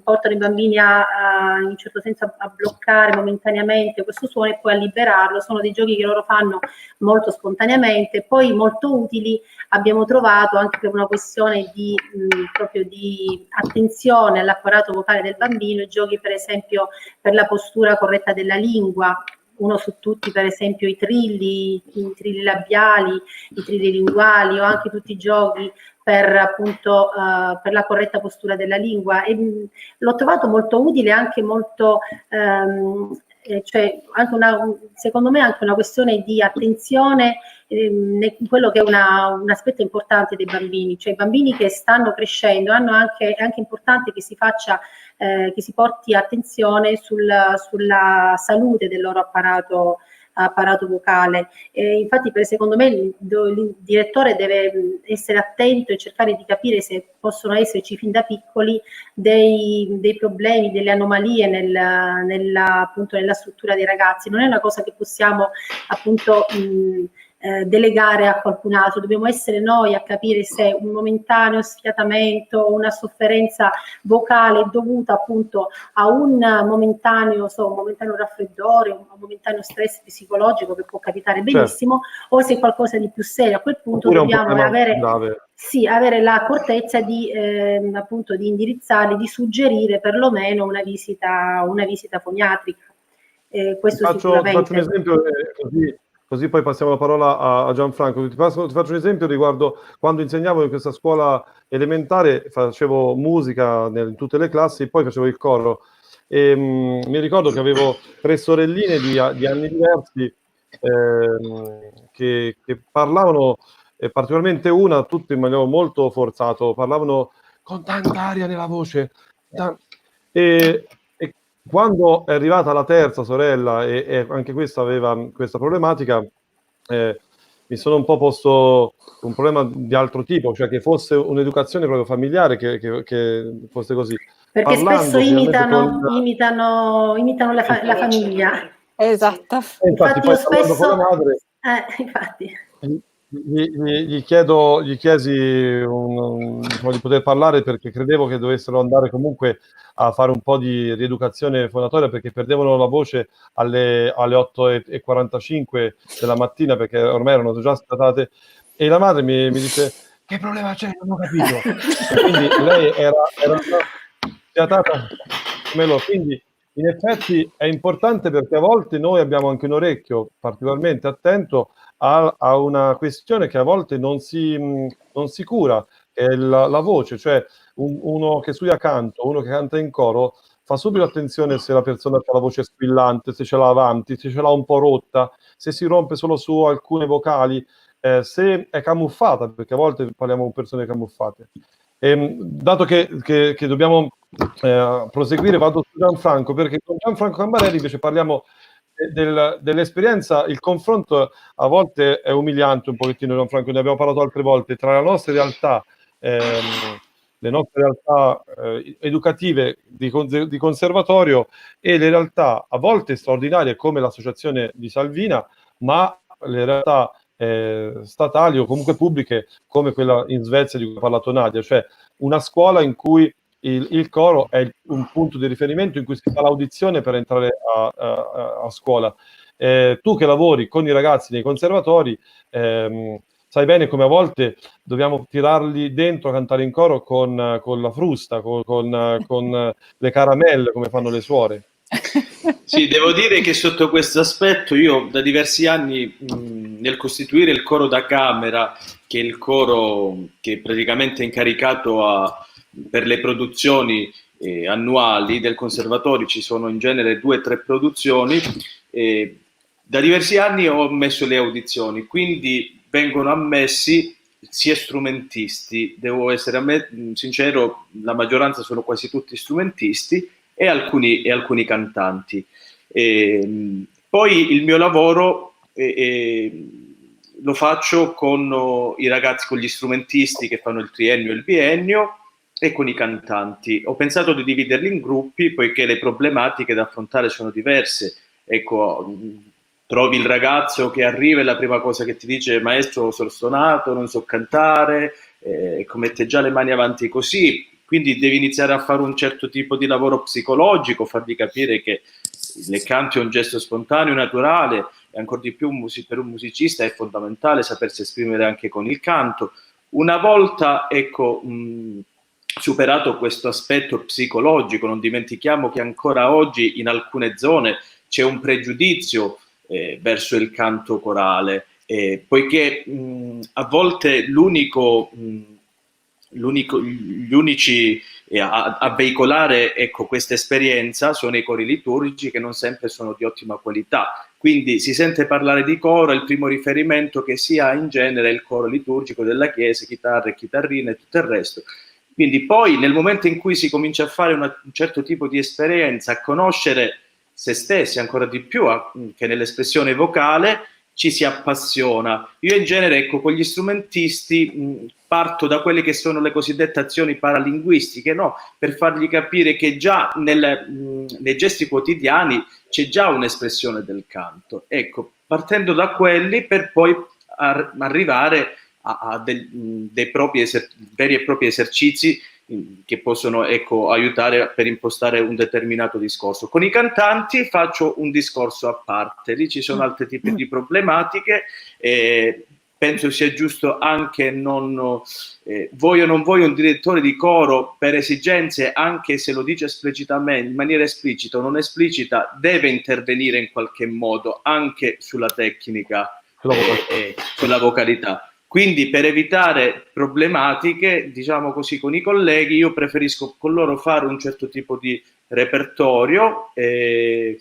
portano i bambini in un certo senso a bloccare momentaneamente questo suono e poi a liberarlo, sono dei giochi che loro fanno molto spontaneamente, poi molto utili abbiamo trovato anche per una questione proprio di attenzione all'apparato vocale del bambino, i giochi per esempio per la postura corretta della lingua, uno su tutti per esempio i trilli labiali, i trilli linguali, o anche tutti i giochi per appunto per la corretta postura della lingua, e l'ho trovato molto utile, anche molto cioè anche secondo me anche una questione di attenzione in quello che è un aspetto importante dei bambini, cioè i bambini che stanno crescendo è anche importante che si faccia che si porti attenzione sulla salute del loro apparato vocale. Infatti secondo me il direttore deve essere attento e cercare di capire se possono esserci fin da piccoli dei problemi, delle anomalie appunto nella struttura dei ragazzi. Non è una cosa che possiamo appunto delegare a qualcun altro, dobbiamo essere noi a capire se un momentaneo sfiatamento o una sofferenza vocale è dovuta appunto a un momentaneo raffreddore, un momentaneo stress psicologico, che può capitare benissimo, o se è qualcosa di più serio. A quel punto dobbiamo avere l'accortezza di appunto di indirizzarli, di suggerire perlomeno una visita foniatrica. Questo faccio un esempio così poi passiamo la parola a Gianfranco. Ti faccio un esempio riguardo quando insegnavo in questa scuola elementare, facevo musica in tutte le classi, poi facevo il coro, e mi ricordo che avevo 3 sorelline di anni diversi che parlavano, particolarmente una, tutto in maniera molto forzato, parlavano con tanta aria nella voce, e quando è arrivata la terza sorella, e anche questa aveva questa problematica, mi sono un po' posto un problema di altro tipo, cioè che fosse un'educazione proprio familiare, che fosse così. Perché spesso imitano la famiglia. Esatto. Infatti io spesso... con la madre, infatti... Gli chiesi di poter parlare, perché credevo che dovessero andare comunque a fare un po' di rieducazione fonatoria, perché perdevano la voce alle 8:45 della mattina, perché ormai erano già state, e la madre mi dice: che problema c'è? Non ho capito. E quindi lei era sfiatata come loro. Quindi in effetti è importante, perché a volte noi abbiamo anche un orecchio particolarmente attento a una questione che a volte non si cura, che è la voce, cioè uno che studia canto, uno che canta in coro, fa subito attenzione se la persona ha la voce squillante, se ce l'ha avanti, se ce l'ha un po' rotta, se si rompe solo su alcune vocali, se è camuffata, perché a volte parliamo con persone camuffate. Dato che dobbiamo proseguire, vado su Gianfranco, perché con Gianfranco Cambarelli invece parliamo dell'esperienza. Il confronto a volte è umiliante un pochettino, Gianfranco, ne abbiamo parlato altre volte, tra la nostra realtà, le nostre realtà educative di conservatorio, e le realtà a volte straordinarie come l'associazione di Salvina, ma le realtà statali o comunque pubbliche come quella in Svezia di cui ha parlato Nadia, cioè una scuola in cui il coro è un punto di riferimento, in cui si fa l'audizione per entrare a scuola. Tu che lavori con i ragazzi nei conservatori, sai bene come a volte dobbiamo tirarli dentro a cantare in coro con la frusta, con le caramelle, come fanno le suore. Sì, devo dire che sotto questo aspetto io da diversi anni nel costituire il coro da camera, che è il coro che praticamente è incaricato per le produzioni annuali del conservatorio, ci sono in genere 2 o 3 produzioni, da diversi anni ho messo le audizioni, quindi vengono ammessi sia strumentisti, devo essere sincero, la maggioranza sono quasi tutti strumentisti, e alcuni cantanti. Poi il mio lavoro lo faccio con i ragazzi, con gli strumentisti che fanno il triennio e il biennio, e con i cantanti. Ho pensato di dividerli in gruppi, poiché le problematiche da affrontare sono diverse. Ecco, trovi il ragazzo che arriva e la prima cosa che ti dice: maestro, sono stonato, non so cantare, mette già le mani avanti così. Quindi devi iniziare a fare un certo tipo di lavoro psicologico, fargli capire che il canto è un gesto spontaneo, naturale, e ancora di più per un musicista è fondamentale sapersi esprimere anche con il canto. Una volta, ecco, superato questo aspetto psicologico, non dimentichiamo che ancora oggi in alcune zone c'è un pregiudizio verso il canto corale, poiché a volte l'unico gli unici a veicolare, ecco, questa esperienza sono i cori liturgici, che non sempre sono di ottima qualità. Quindi si sente parlare di coro, il primo riferimento che si ha in genere è il coro liturgico della chiesa, chitarre, chitarrine e tutto il resto. Quindi poi nel momento in cui si comincia a fare un certo tipo di esperienza, a conoscere se stessi ancora di più che nell'espressione vocale, ci si appassiona. Io in genere, ecco, con gli strumentisti parto da quelle che sono le cosiddette azioni paralinguistiche, no? Per fargli capire che già nei gesti quotidiani c'è già un'espressione del canto. Ecco, partendo da quelli per poi arrivare a dei veri e propri esercizi che possono, ecco, aiutare per impostare un determinato discorso. Con i cantanti faccio un discorso a parte, lì ci sono altri tipi di problematiche, penso sia giusto anche voglio o non voglio un direttore di coro per esigenze, anche se lo dice esplicitamente, in maniera esplicita o non esplicita, deve intervenire in qualche modo anche sulla tecnica, sulla vocalità. Quindi per evitare problematiche, diciamo così, con i colleghi, io preferisco con loro fare un certo tipo di repertorio che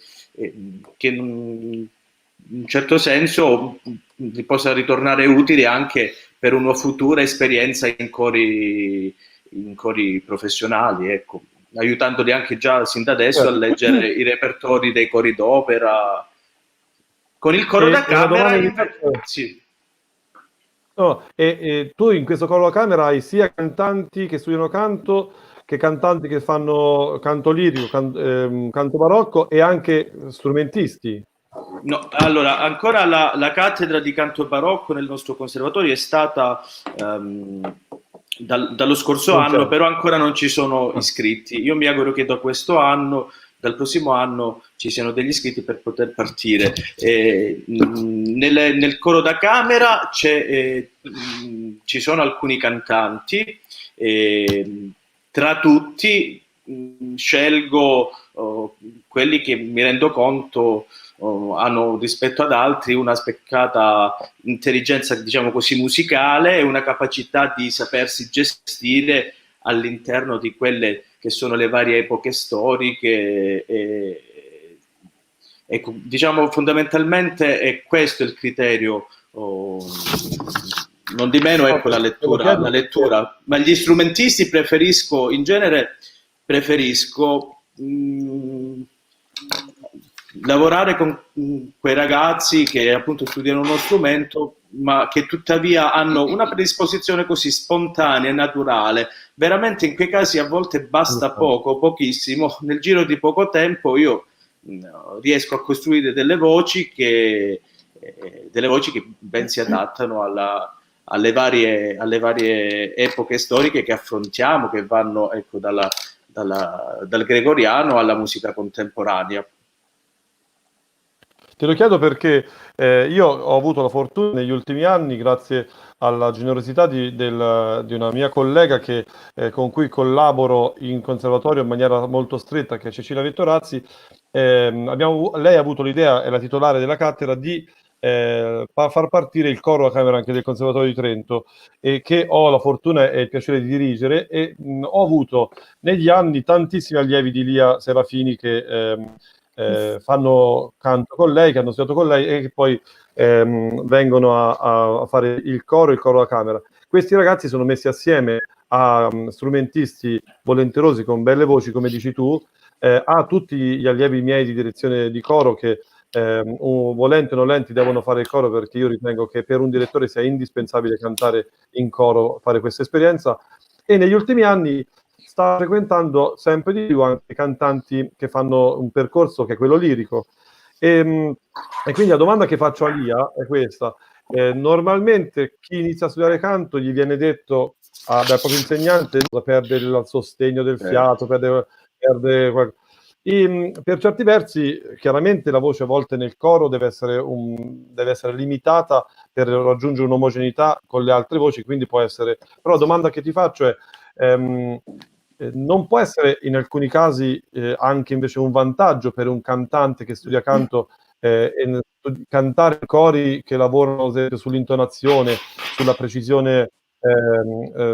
in un certo senso vi possa ritornare utile anche per una futura esperienza in cori professionali, ecco, aiutandoli anche già sin da adesso a leggere i repertori dei cori d'opera. Con il coro da camera sì. No, e tu in questo coro da camera hai sia cantanti che studiano canto, che cantanti che fanno canto lirico, canto barocco, e anche strumentisti. No, allora, ancora la cattedra di canto barocco nel nostro conservatorio è stata dallo scorso anno, però ancora non ci sono iscritti. Io mi auguro che dal prossimo anno ci siano degli iscritti per poter partire. Nel coro da camera ci sono alcuni cantanti, tra tutti scelgo quelli che mi rendo conto hanno rispetto ad altri una spiccata intelligenza, diciamo così, musicale e una capacità di sapersi gestire all'interno di quelle che sono le varie epoche storiche. Ecco, diciamo, fondamentalmente è questo il criterio, non di meno, ecco, la lettura. Ma gli strumentisti in genere preferisco lavorare con quei ragazzi che appunto studiano uno strumento, ma che tuttavia hanno una predisposizione così spontanea e naturale. Veramente in quei casi a volte basta pochissimo, nel giro di poco tempo io riesco a costruire delle voci che ben si adattano alle varie epoche storiche che affrontiamo, che vanno, ecco, dal gregoriano alla musica contemporanea. Te lo chiedo perché io ho avuto la fortuna negli ultimi anni, grazie alla generosità di una mia collega con cui collaboro in conservatorio in maniera molto stretta, che è Cecilia Vittorazzi. Lei ha avuto l'idea, è la titolare della cattedra, di far partire il coro a camera anche del Conservatorio di Trento, e che ho la fortuna e il piacere di dirigere, e ho avuto negli anni tantissimi allievi di Lia Serafini che fanno canto con lei, che hanno studiato con lei e che poi vengono a fare il coro a camera. Questi ragazzi sono messi assieme a strumentisti volenterosi con belle voci, come dici tu, a tutti gli allievi miei di direzione di coro che volenti o nolenti devono fare il coro, perché io ritengo che per un direttore sia indispensabile cantare in coro, fare questa esperienza. E negli ultimi anni sta frequentando sempre di più anche cantanti che fanno un percorso che è quello lirico. E quindi la domanda che faccio a Lia è questa. Normalmente chi inizia a studiare canto gli viene detto dal proprio insegnante perde il sostegno del fiato, perde per certi versi chiaramente la voce a volte nel coro deve essere limitata per raggiungere un'omogeneità con le altre voci, quindi può essere. Però la domanda che ti faccio è non può essere in alcuni casi anche invece un vantaggio per un cantante che studia canto cantare cori che lavorano ad esempio sull'intonazione, sulla precisione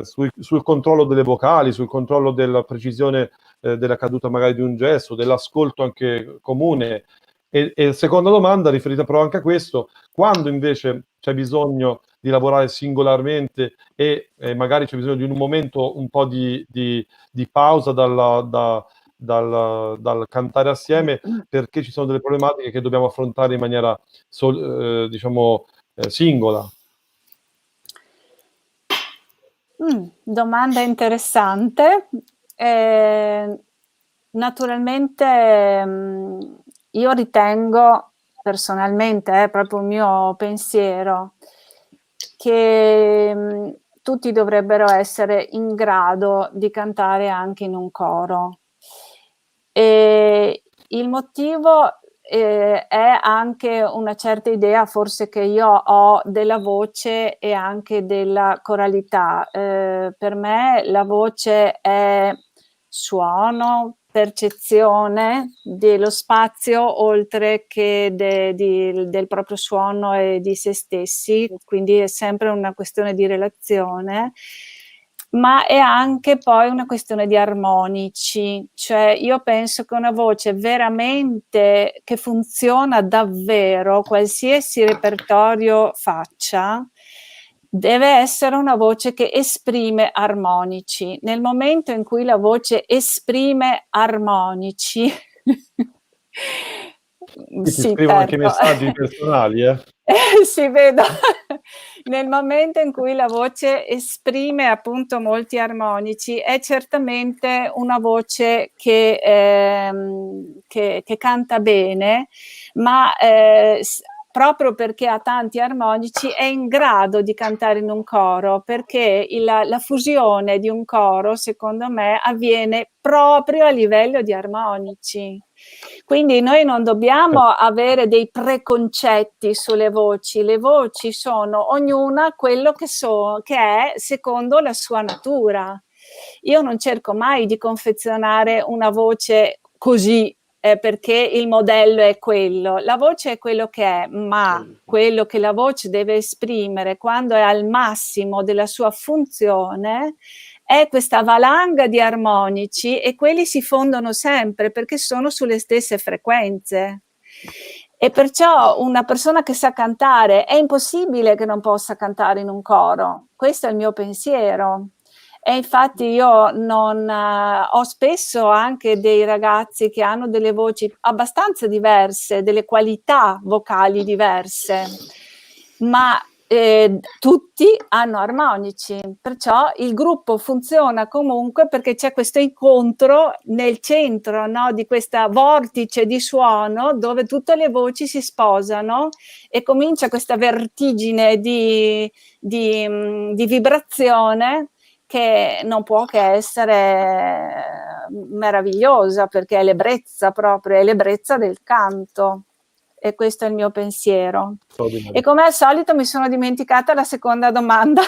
sul controllo delle vocali, sul controllo della precisione della caduta magari di un gesto, dell'ascolto anche comune. E seconda domanda, riferita però anche a questo, quando invece c'è bisogno di lavorare singolarmente e magari c'è bisogno di un momento un po' di pausa dal cantare assieme, perché ci sono delle problematiche che dobbiamo affrontare in maniera diciamo singola. Domanda interessante. Naturalmente io ritengo personalmente, è proprio un mio pensiero, che tutti dovrebbero essere in grado di cantare anche in un coro. E il motivo è anche una certa idea forse che io ho della voce e anche della coralità. Per me la voce è suono, percezione dello spazio oltre che del proprio suono e di se stessi, quindi è sempre una questione di relazione, ma è anche poi una questione di armonici, cioè io penso che una voce veramente che funziona davvero, qualsiasi repertorio faccia, deve essere una voce che esprime armonici. Nel momento in cui la voce esprime armonici, Ti scrivono anche messaggi personali, sì, vedo. Nel momento in cui la voce esprime appunto molti armonici, è certamente una voce che canta bene, ma proprio perché ha tanti armonici è in grado di cantare in un coro, perché la fusione di un coro, secondo me, avviene proprio a livello di armonici. Quindi noi non dobbiamo avere dei preconcetti sulle voci, le voci sono ognuna quello che è secondo la sua natura. Io non cerco mai di confezionare una voce così perché il modello è quello. La voce è quello che è, ma quello che la voce deve esprimere quando è al massimo della sua funzione è questa valanga di armonici, e quelli si fondono sempre perché sono sulle stesse frequenze. E perciò una persona che sa cantare è impossibile che non possa cantare in un coro. Questo è il mio pensiero. E infatti io ho spesso anche dei ragazzi che hanno delle voci abbastanza diverse, delle qualità vocali diverse, ma tutti hanno armonici, perciò il gruppo funziona comunque perché c'è questo incontro nel centro, no, di questa vortice di suono dove tutte le voci si sposano e comincia questa vertigine di vibrazione che non può che essere meravigliosa, perché è l'ebbrezza proprio, è l'ebbrezza del canto. E questo è il mio pensiero. E come al solito mi sono dimenticata la seconda domanda.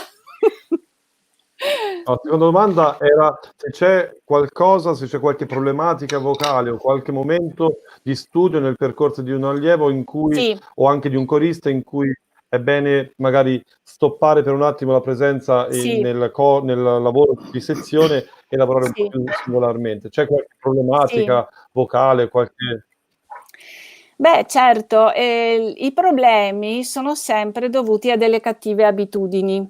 La seconda domanda era se c'è qualcosa, se c'è qualche problematica vocale o qualche momento di studio nel percorso di un allievo in cui, sì, o anche di un corista in cui è bene magari stoppare per un attimo la presenza sì, nel lavoro di sezione e lavorare sì, un po' più singolarmente. C'è qualche problematica sì, vocale, qualche... Beh, certo, i problemi sono sempre dovuti a delle cattive abitudini.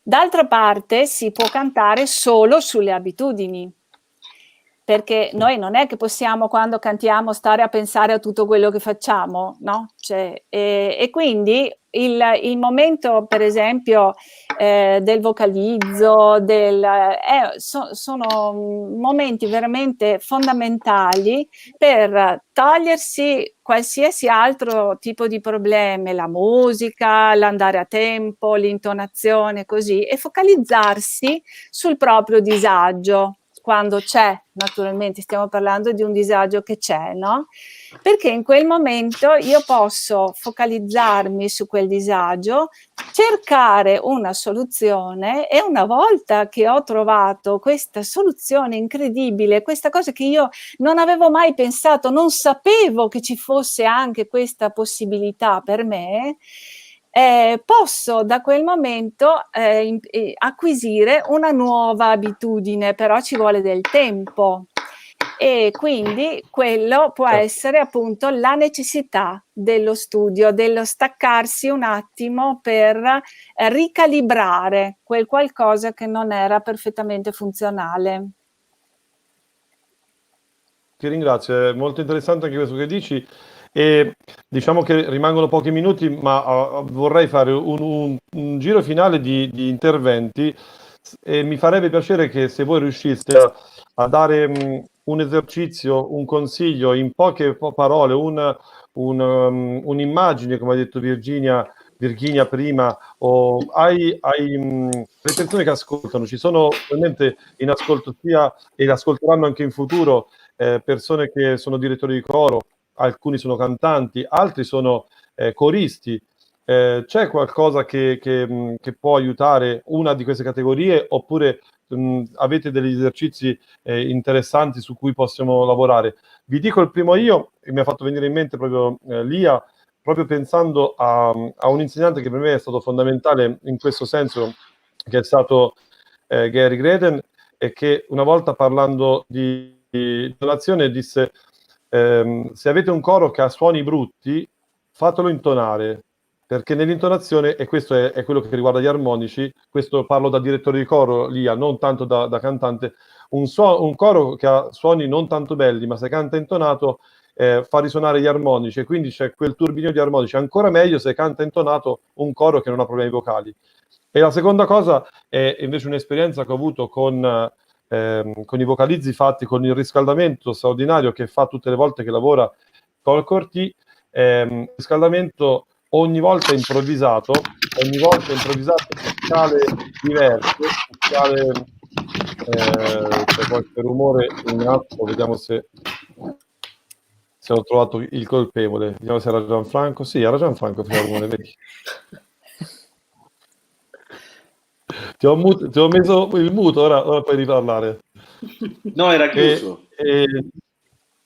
D'altra parte si può cantare solo sulle abitudini, perché noi non è che possiamo quando cantiamo stare a pensare a tutto quello che facciamo, no? Cioè, e quindi il momento, per esempio, del vocalizzo, sono momenti veramente fondamentali per togliersi qualsiasi altro tipo di problemi, la musica, l'andare a tempo, l'intonazione, così, e focalizzarsi sul proprio disagio, quando c'è, naturalmente stiamo parlando di un disagio che c'è, no? Perché in quel momento io posso focalizzarmi su quel disagio, cercare una soluzione, e una volta che ho trovato questa soluzione incredibile, questa cosa che io non avevo mai pensato, non sapevo che ci fosse anche questa possibilità per me, posso da quel momento acquisire una nuova abitudine, però ci vuole del tempo. E quindi quello può essere appunto la necessità dello studio, dello staccarsi un attimo per ricalibrare quel qualcosa che non era perfettamente funzionale. Ti ringrazio, è molto interessante anche questo che dici, e diciamo che rimangono pochi minuti, ma vorrei fare un giro finale di interventi, e mi farebbe piacere che se voi riusciste a dare un esercizio, un consiglio in poche parole, un'immagine, come ha detto Virginia prima, o le persone che ascoltano, ci sono ovviamente in ascolto sia, e ascolteranno anche in futuro, persone che sono direttori di coro, alcuni sono cantanti, altri sono coristi. C'è qualcosa che può aiutare una di queste categorie, oppure avete degli esercizi interessanti su cui possiamo lavorare? Vi dico il primo io, e mi ha fatto venire in mente proprio Lia, proprio pensando a un insegnante che per me è stato fondamentale in questo senso, che è stato Gary Graydon, e che una volta parlando di intonazione disse: se avete un coro che ha suoni brutti, fatelo intonare, perché nell'intonazione, e questo è quello che riguarda gli armonici, questo parlo da direttore di coro, Lia, non tanto da cantante, un coro che ha suoni non tanto belli, ma se canta intonato fa risuonare gli armonici, e quindi c'è quel turbinio di armonici, ancora meglio se canta intonato un coro che non ha problemi vocali. E la seconda cosa è invece un'esperienza che ho avuto con i vocalizzi fatti con il riscaldamento straordinario che fa tutte le volte che lavora col Corti. Riscaldamento ogni volta improvvisato su scale diverse, su scale, c'è qualche rumore in atto, vediamo se ho trovato il colpevole, vediamo se era Gianfranco. Sì, era Gianfranco, rumore, vedi. Ti ho messo il muto, ora puoi riparlare. No, era chiuso.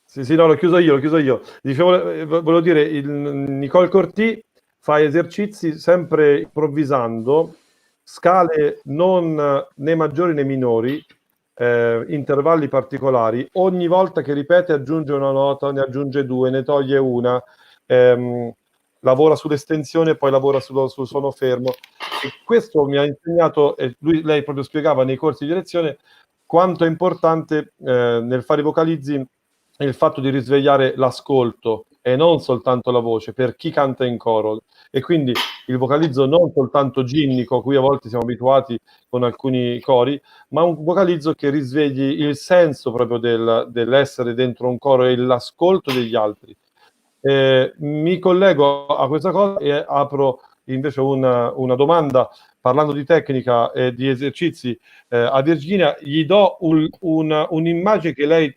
Sì, no, l'ho chiuso io. Dicevo, volevo dire, Nicole Corti fa esercizi sempre improvvisando, scale non né maggiori né minori, intervalli particolari. Ogni volta che ripete aggiunge una nota, ne aggiunge due, ne toglie una, lavora sull'estensione, poi lavora sul suono fermo. E questo mi ha insegnato, e lei proprio spiegava nei corsi di direzione, quanto è importante nel fare i vocalizzi il fatto di risvegliare l'ascolto e non soltanto la voce per chi canta in coro, e quindi il vocalizzo non soltanto ginnico a cui a volte siamo abituati con alcuni cori, ma un vocalizzo che risvegli il senso proprio dell'essere dentro un coro e l'ascolto degli altri. Mi collego a questa cosa e apro invece una domanda, parlando di tecnica e di esercizi, a Virginia. Gli do un'immagine che lei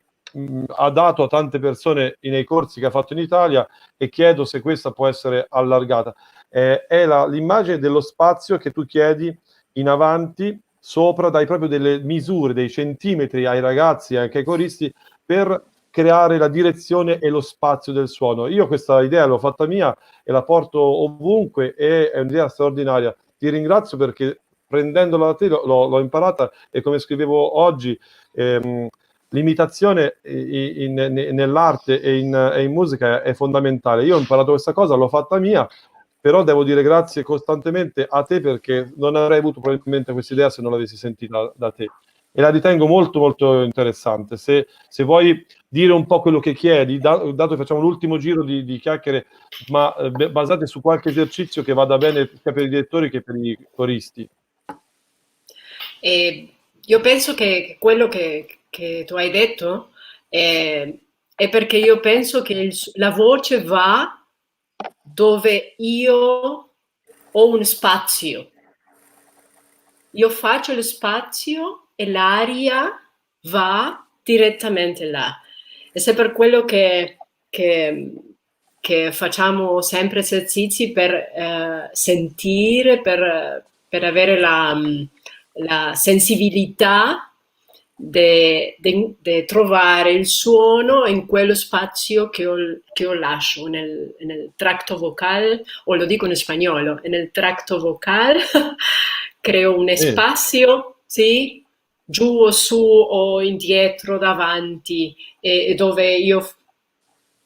ha dato a tante persone nei corsi che ha fatto in Italia, e chiedo se questa può essere allargata. È l'immagine dello spazio che tu chiedi in avanti, sopra, dai proprio delle misure, dei centimetri ai ragazzi e anche ai coristi, per creare la direzione e lo spazio del suono. Io questa idea l'ho fatta mia e la porto ovunque, e è un'idea straordinaria. Ti ringrazio perché prendendola da te l'ho imparata, e come scrivevo oggi, l'imitazione nell'arte e in musica è fondamentale. Io ho imparato questa cosa, l'ho fatta mia, però devo dire grazie costantemente a te, perché non avrei avuto probabilmente questa idea se non l'avessi sentita da te, e la ritengo molto molto interessante. Se vuoi dire un po' quello che chiedi, dato che facciamo l'ultimo giro di chiacchiere, ma basate su qualche esercizio che vada bene sia per i direttori che per i coristi. Io penso che quello che tu hai detto è perché io penso che la voce va dove io ho un spazio. Io faccio lo spazio e l'aria va direttamente là. E se per quello che facciamo sempre esercizi per sentire, per avere la sensibilità di trovare il suono in quello spazio che io lascio nel tracto vocale, o lo dico in spagnolo, nel tracto vocale creo un spazio, sì, giù o su o indietro, davanti, e dove io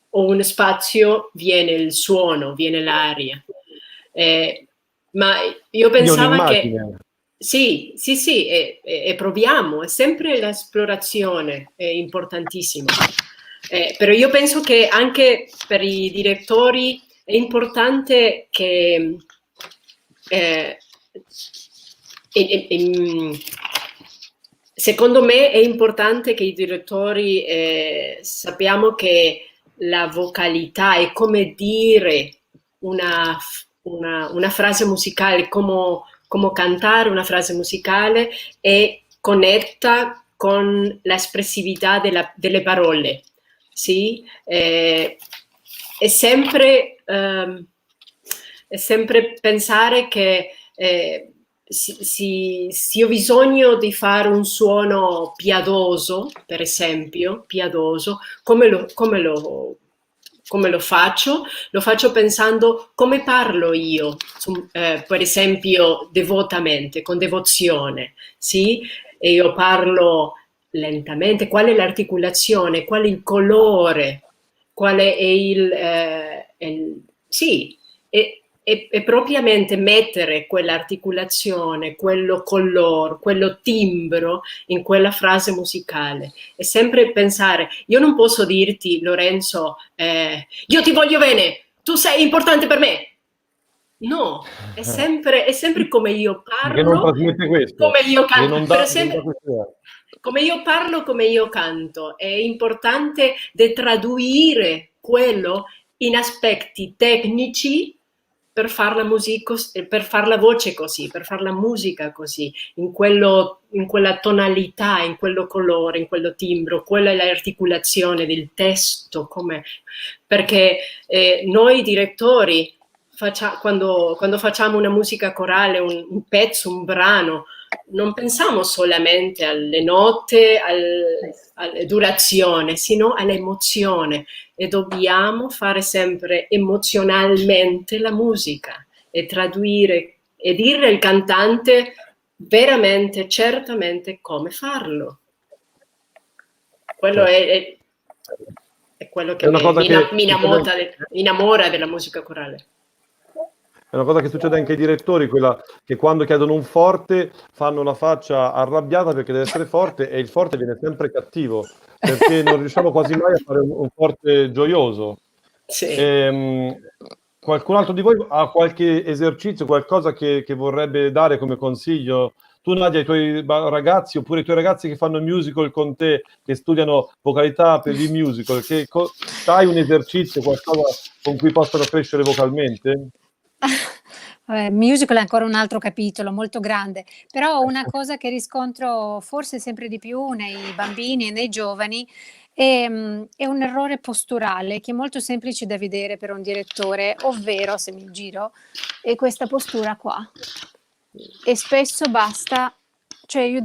ho un spazio viene il suono, viene l'aria. Ma io pensavo che sì, e proviamo, è sempre l'esplorazione, è importantissimo. Però io penso che anche per i direttori è importante che secondo me è importante che i direttori sappiamo che la vocalità è come dire una frase musicale, come cantare una frase musicale e connetta con l'espressività delle parole. Sì? È sempre pensare che se ho bisogno di fare un suono piadoso, per esempio, come lo faccio? Lo faccio pensando come parlo io, per esempio devotamente, con devozione, sì? E io parlo lentamente, qual è l'articolazione, qual è il colore, qual è sì, e propriamente mettere quell'articolazione, quello colore, quello timbro in quella frase musicale. E sempre pensare, io non posso dirti, Lorenzo, io ti voglio bene, tu sei importante per me. No, è sempre come io parlo, che non trasmette questo, come io canto. non dà, come io parlo, come io canto. È importante di tradurre quello in aspetti tecnici per fare la voce così, per fare la musica così, in quella tonalità, in quello colore, in quello timbro, quella è l'articolazione del testo, perché noi direttori quando facciamo una musica corale, un pezzo, un brano, non pensiamo solamente alle note, alle durazione, sino all'emozione, e dobbiamo fare sempre emozionalmente la musica e tradurre e dire al cantante veramente, certamente come quello è quello che mi innamora della musica corale. È una cosa che succede anche ai direttori, quella che quando chiedono un forte fanno la faccia arrabbiata perché deve essere forte, e il forte viene sempre cattivo, perché non riusciamo quasi mai a fare un forte gioioso. Sì. Qualcun altro di voi ha qualche esercizio, qualcosa che vorrebbe dare come consiglio? Tu, Nadia, ai tuoi ragazzi, oppure i tuoi ragazzi che fanno musical con te, che studiano vocalità per i musical, hai un esercizio, qualcosa con cui possono crescere vocalmente? Musical è ancora un altro capitolo molto grande, però una cosa che riscontro forse sempre di più nei bambini e nei giovani è un errore posturale che è molto semplice da vedere per un direttore, ovvero, se mi giro, è questa postura qua. E spesso basta, cioè io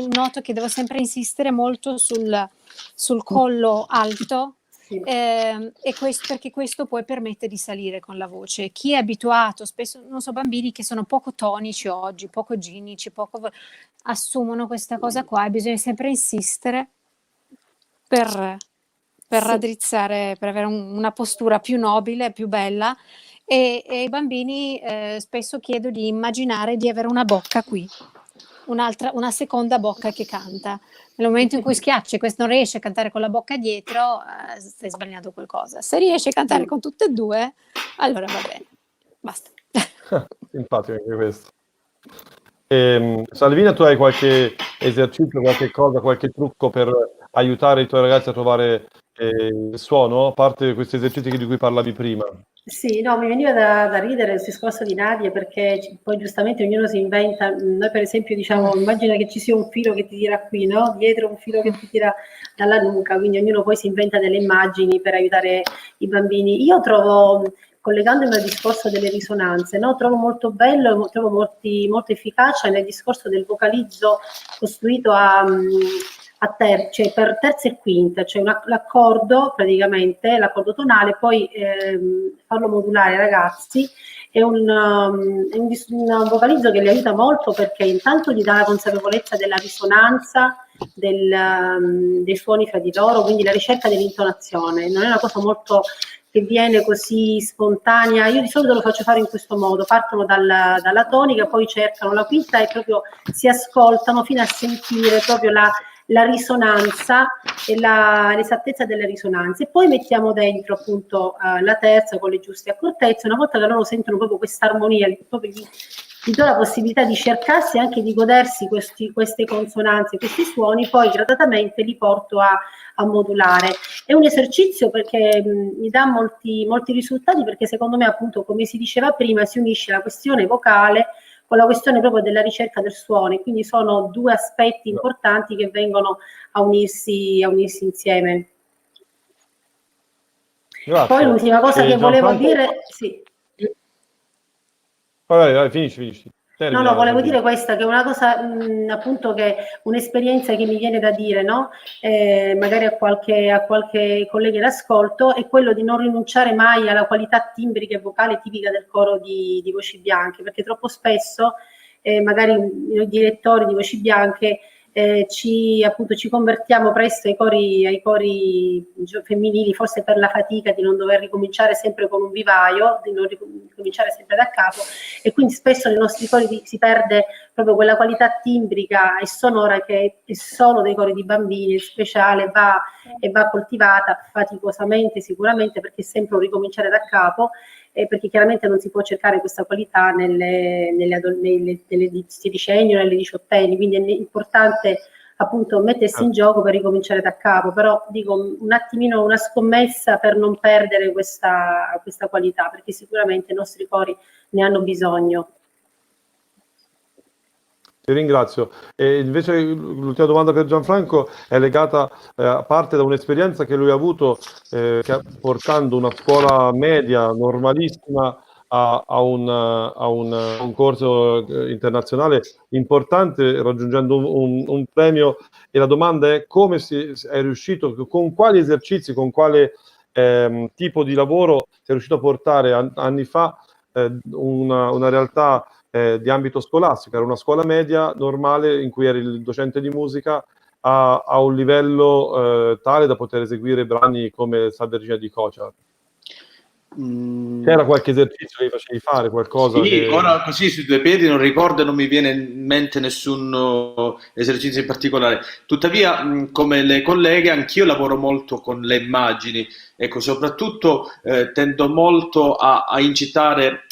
noto che devo sempre insistere molto sul collo alto. E questo, perché questo poi permette di salire con la voce. Chi è abituato, spesso non so, bambini che sono poco tonici oggi, poco ginici, assumono questa cosa qua, e bisogna sempre insistere per raddrizzare, per avere una postura più nobile, più bella. E i bambini spesso chiedo di immaginare di avere una bocca qui, una seconda bocca che canta. Nel momento in cui schiacci, questo non riesce a cantare con la bocca dietro, stai sbagliando qualcosa. Se riesci a cantare con tutte e due, allora va bene, basta. Simpatico anche questo. Salvina, tu hai qualche esercizio, qualche cosa, qualche trucco per aiutare i tuoi ragazzi a trovare il suono, a parte questi esercizi di cui parlavi prima? Sì, no, mi veniva da ridere il discorso di Nadia, perché poi giustamente ognuno si inventa. Noi per esempio diciamo, immagina che ci sia un filo che ti tira qui, no? Dietro un filo che ti tira dalla nuca, quindi ognuno poi si inventa delle immagini per aiutare i bambini. Io trovo collegandomi al discorso delle risonanze, no? Trovo molto bello, trovo molto efficace nel discorso del vocalizzo costruito cioè per terza e quinta, cioè l'accordo praticamente, l'accordo tonale, poi farlo modulare ai ragazzi è un vocalizzo che li aiuta molto, perché intanto gli dà la consapevolezza della risonanza dei suoni fra di loro, quindi la ricerca dell'intonazione. Non è una cosa molto che viene così spontanea. Io di solito lo faccio fare in questo modo: partono dalla tonica, poi cercano la quinta e proprio si ascoltano fino a sentire proprio la risonanza e l'esattezza delle risonanze, e poi mettiamo dentro appunto la terza con le giuste accortezze. Una volta che loro sentono proprio questa armonia, proprio gli do la possibilità di cercarsi e anche di godersi queste consonanze, questi suoni, poi gradatamente li porto a modulare. È un esercizio perché mi dà molti risultati, perché secondo me, appunto, come si diceva prima, si unisce la questione vocale con la questione proprio della ricerca del suono, e quindi sono due aspetti importanti che vengono a unirsi insieme. Grazie. Poi l'ultima cosa che volevo dire, sì. Vai, finisci. Termina, No, volevo dire questa, che è una cosa appunto, che un'esperienza che mi viene da dire, no? Magari a qualche collega d'ascolto, è quello di non rinunciare mai alla qualità timbrica e vocale tipica del coro di Voci Bianche, perché troppo spesso magari i direttori di Voci Bianche ci convertiamo presto ai cori femminili, forse per la fatica di non dover ricominciare sempre con un vivaio, di non ricominciare sempre da capo, e quindi spesso nei nostri cori si perde proprio quella qualità timbrica e sonora che è solo dei cori di bambini, speciale, va coltivata faticosamente sicuramente, perché è sempre un ricominciare da capo, perché chiaramente non si può cercare questa qualità nelle sedicenni o nelle diciottenni, quindi è importante appunto mettersi in gioco per ricominciare da capo. Però dico un attimino una scommessa per non perdere questa qualità, perché sicuramente i nostri cori ne hanno bisogno. Ti ringrazio. E invece l'ultima domanda per Gianfranco è legata a parte da un'esperienza che lui ha avuto portando una scuola media normalissima a un concorso internazionale importante, raggiungendo un premio, e la domanda è: come è riuscito, con quali esercizi, con quale tipo di lavoro sei riuscito a portare anni fa una realtà di ambito scolastico, era una scuola media normale in cui eri il docente di musica, a un livello tale da poter eseguire brani come Salve Regina di Cocia? C'era qualche esercizio che facevi fare, qualcosa? Sì, ora così su due piedi non ricordo, non mi viene in mente nessun esercizio in particolare. Tuttavia, come le colleghe, anch'io lavoro molto con le immagini. Ecco, soprattutto tendo molto a incitare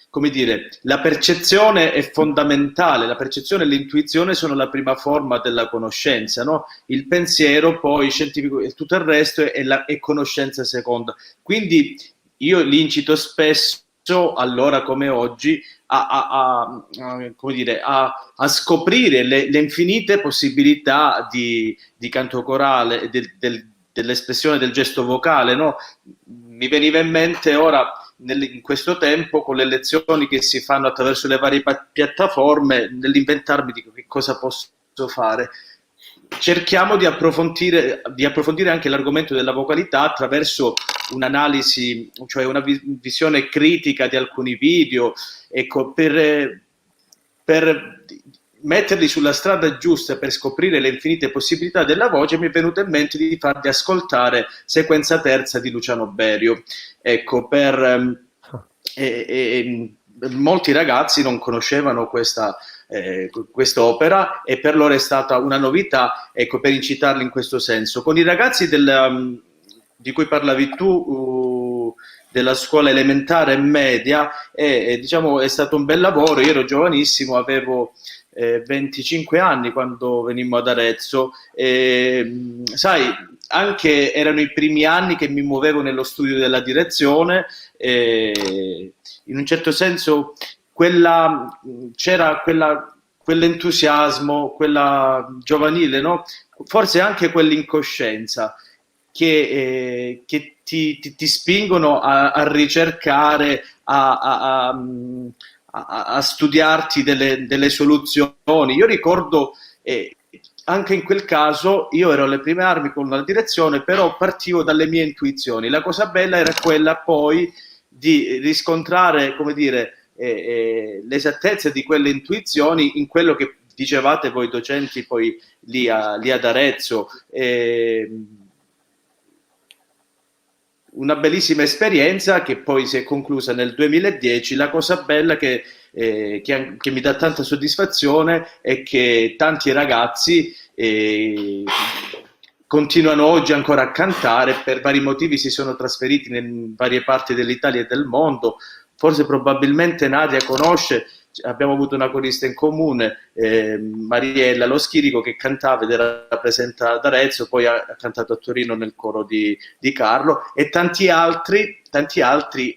come dire, la percezione è fondamentale, la percezione e l'intuizione sono la prima forma della conoscenza, no? Il pensiero poi scientifico e tutto il resto è conoscenza seconda. Quindi io li incito spesso, allora come oggi, come dire, a scoprire le infinite possibilità di canto corale, dell'espressione del gesto vocale, no? Mi veniva in mente ora, in questo tempo, con le lezioni che si fanno attraverso le varie piattaforme, nell'inventarmi di che cosa posso fare, cerchiamo di approfondire anche l'argomento della vocalità attraverso un'analisi, cioè una visione critica di alcuni video, ecco, per metterli sulla strada giusta, per scoprire le infinite possibilità della voce. Mi è venuto in mente di farli ascoltare Sequenza terza di Luciano Berio. Ecco, molti ragazzi non conoscevano quest'opera, e per loro è stata una novità, ecco, per incitarli in questo senso. Con i ragazzi di cui parlavi tu, della scuola elementare e media, diciamo, è stato un bel lavoro. Io ero giovanissimo, avevo 25 anni quando venimmo ad Arezzo, sai, anche erano i primi anni che mi muovevo nello studio della direzione, in un certo senso c'era quell'entusiasmo, quella giovanile, no? Forse anche quell'incoscienza che ti spingono a ricercare, a studiarti delle soluzioni. Io ricordo, anche in quel caso, io ero alle prime armi con la direzione, però partivo dalle mie intuizioni. La cosa bella era quella poi di riscontrare, come dire, l'esattezza di quelle intuizioni in quello che dicevate voi docenti poi lì ad Arezzo. Una bellissima esperienza che poi si è conclusa nel 2010. La cosa bella che mi dà tanta soddisfazione è che tanti ragazzi continuano oggi ancora a cantare, per vari motivi si sono trasferiti in varie parti dell'Italia e del mondo. Forse probabilmente Nadia conosce, abbiamo avuto una corista in comune, Mariella Lo Schirico, che cantava ed era presente ad Arezzo, poi ha cantato a Torino nel coro di Carlo, e tanti altri,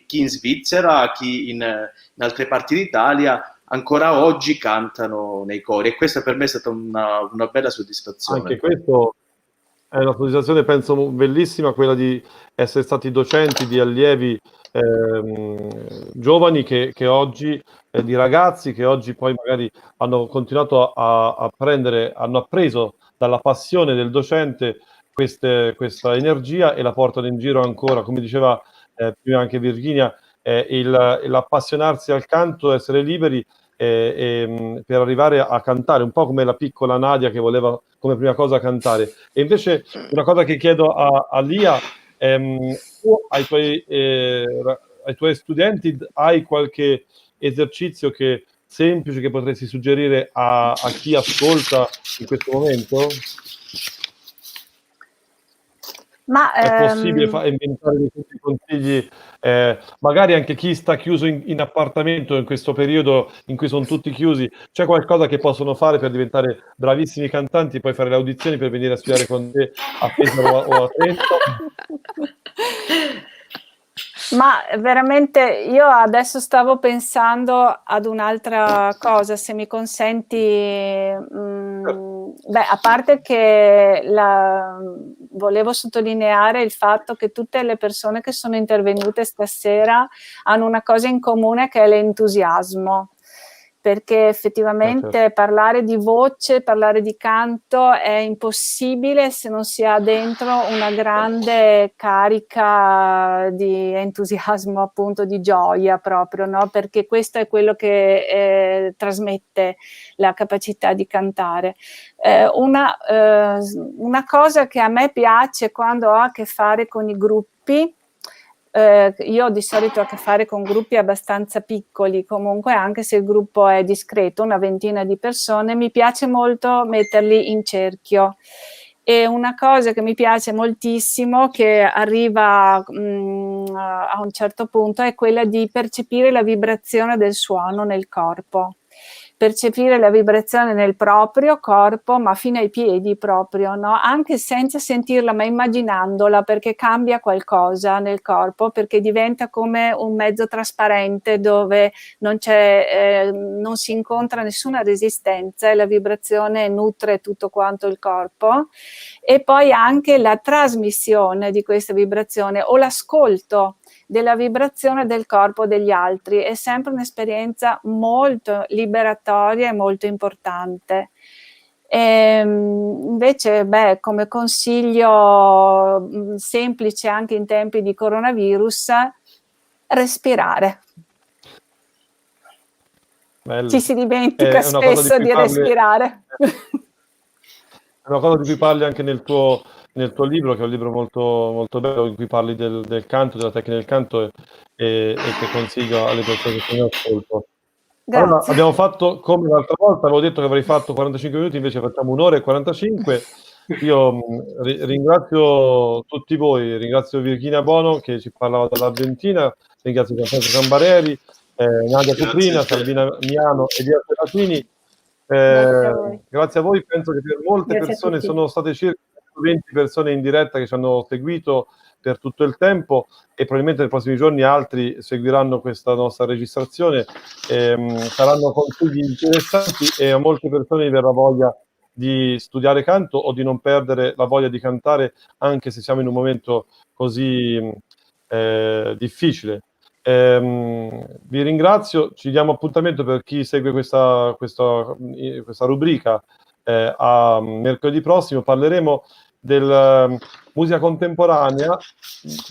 chi in Svizzera, chi in altre parti d'Italia, ancora oggi cantano nei cori, e questa per me è stata una bella soddisfazione. Anche questo è una soddisfazione, penso, bellissima, quella di essere stati docenti di allievi giovani che oggi, di ragazzi che oggi poi magari hanno continuato a prendere, hanno appreso dalla passione del docente questa energia e la portano in giro ancora, come diceva prima anche Virginia, l'appassionarsi al canto, essere liberi per arrivare a cantare, un po' come la piccola Nadia che voleva come prima cosa cantare. E invece una cosa che chiedo a Lia, tu ai tuoi studenti hai qualche esercizio semplice che potresti suggerire a chi ascolta in questo momento? Ma è possibile inventare dei consigli, magari anche chi sta chiuso in appartamento in questo periodo in cui sono tutti chiusi, c'è qualcosa che possono fare per diventare bravissimi cantanti e poi fare le audizioni per venire a studiare con te a Pesaro o a Trento? Ma veramente io adesso stavo pensando ad un'altra cosa, se mi consenti. Beh, a parte che volevo sottolineare il fatto che tutte le persone che sono intervenute stasera hanno una cosa in comune, che è l'entusiasmo, perché effettivamente parlare di voce, parlare di canto è impossibile se non si ha dentro una grande carica di entusiasmo, appunto di gioia proprio, no? Perché questo è quello che trasmette la capacità di cantare. Una cosa che a me piace quando ho a che fare con i gruppi, io di solito ho a che fare con gruppi abbastanza piccoli, comunque anche se il gruppo è discreto, una ventina di persone, mi piace molto metterli in cerchio. E una cosa che mi piace moltissimo, che arriva a un certo punto, è quella di percepire la vibrazione del suono nel corpo. Percepire la vibrazione nel proprio corpo, ma fino ai piedi proprio, no? Anche senza sentirla, ma immaginandola, perché cambia qualcosa nel corpo, perché diventa come un mezzo trasparente dove non si incontra nessuna resistenza e la vibrazione nutre tutto quanto il corpo. E poi anche la trasmissione di questa vibrazione o l'ascolto della vibrazione del corpo degli altri è sempre un'esperienza molto liberatoria e molto importante. Invece, come consiglio semplice anche in tempi di coronavirus, respirare. Bello. Ci si dimentica spesso di respirare. È una cosa di cui parli anche nel tuo libro, che è un libro molto, molto bello, in cui parli del canto, della tecnica del canto e che consiglio alle persone che sono in ascolto. Grazie. Allora, abbiamo fatto come l'altra volta, avevo detto che avrei fatto 45 minuti, invece facciamo 1 ora e 45. Io ringrazio tutti voi, ringrazio Virginia Bono che ci parlava dall'Argentina, ringrazio Gianfranco Cambareri, Nadia Cuprina, Salvina Miano e Lia Serafini. Grazie a voi, penso che per molte persone sono state circa 20 persone in diretta che ci hanno seguito per tutto il tempo e probabilmente nei prossimi giorni altri seguiranno questa nostra registrazione, saranno consigli interessanti e a molte persone vi verrà voglia di studiare canto o di non perdere la voglia di cantare, anche se siamo in un momento così difficile. Vi ringrazio, ci diamo appuntamento per chi segue questa rubrica a mercoledì prossimo. Parleremo del musica contemporanea,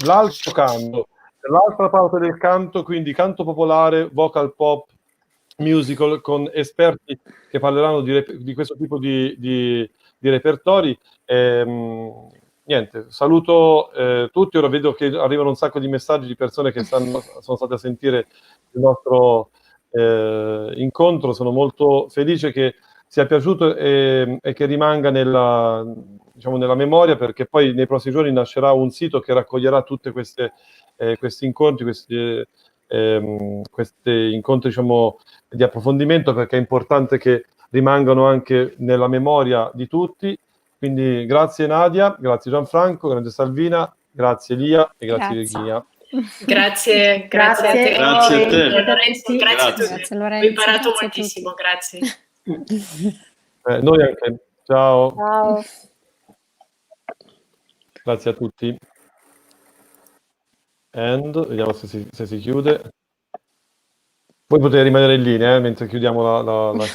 l'altro canto, l'altra parte del canto, quindi canto popolare, vocal pop, musical, con esperti che parleranno di questo tipo di repertori. Niente, saluto tutti. Ora vedo che arrivano un sacco di messaggi di persone che sono state a sentire il nostro incontro. Sono molto felice che sia piaciuto e che rimanga nella memoria, perché poi nei prossimi giorni nascerà un sito che raccoglierà tutte questi incontri, questi incontri di approfondimento, perché è importante che rimangano anche nella memoria di tutti. Quindi grazie Nadia, grazie Gianfranco, grazie Salvina, grazie Elia e grazie Virginia. Grazie a te. Grazie a te. Lorenzo, grazie a tutti. Grazie Lorenzo. Ho imparato Grazie a moltissimo, grazie. Noi anche. Ciao. Ciao. Grazie a tutti. Vediamo se si chiude. Voi potete rimanere in linea mentre chiudiamo la chiamata.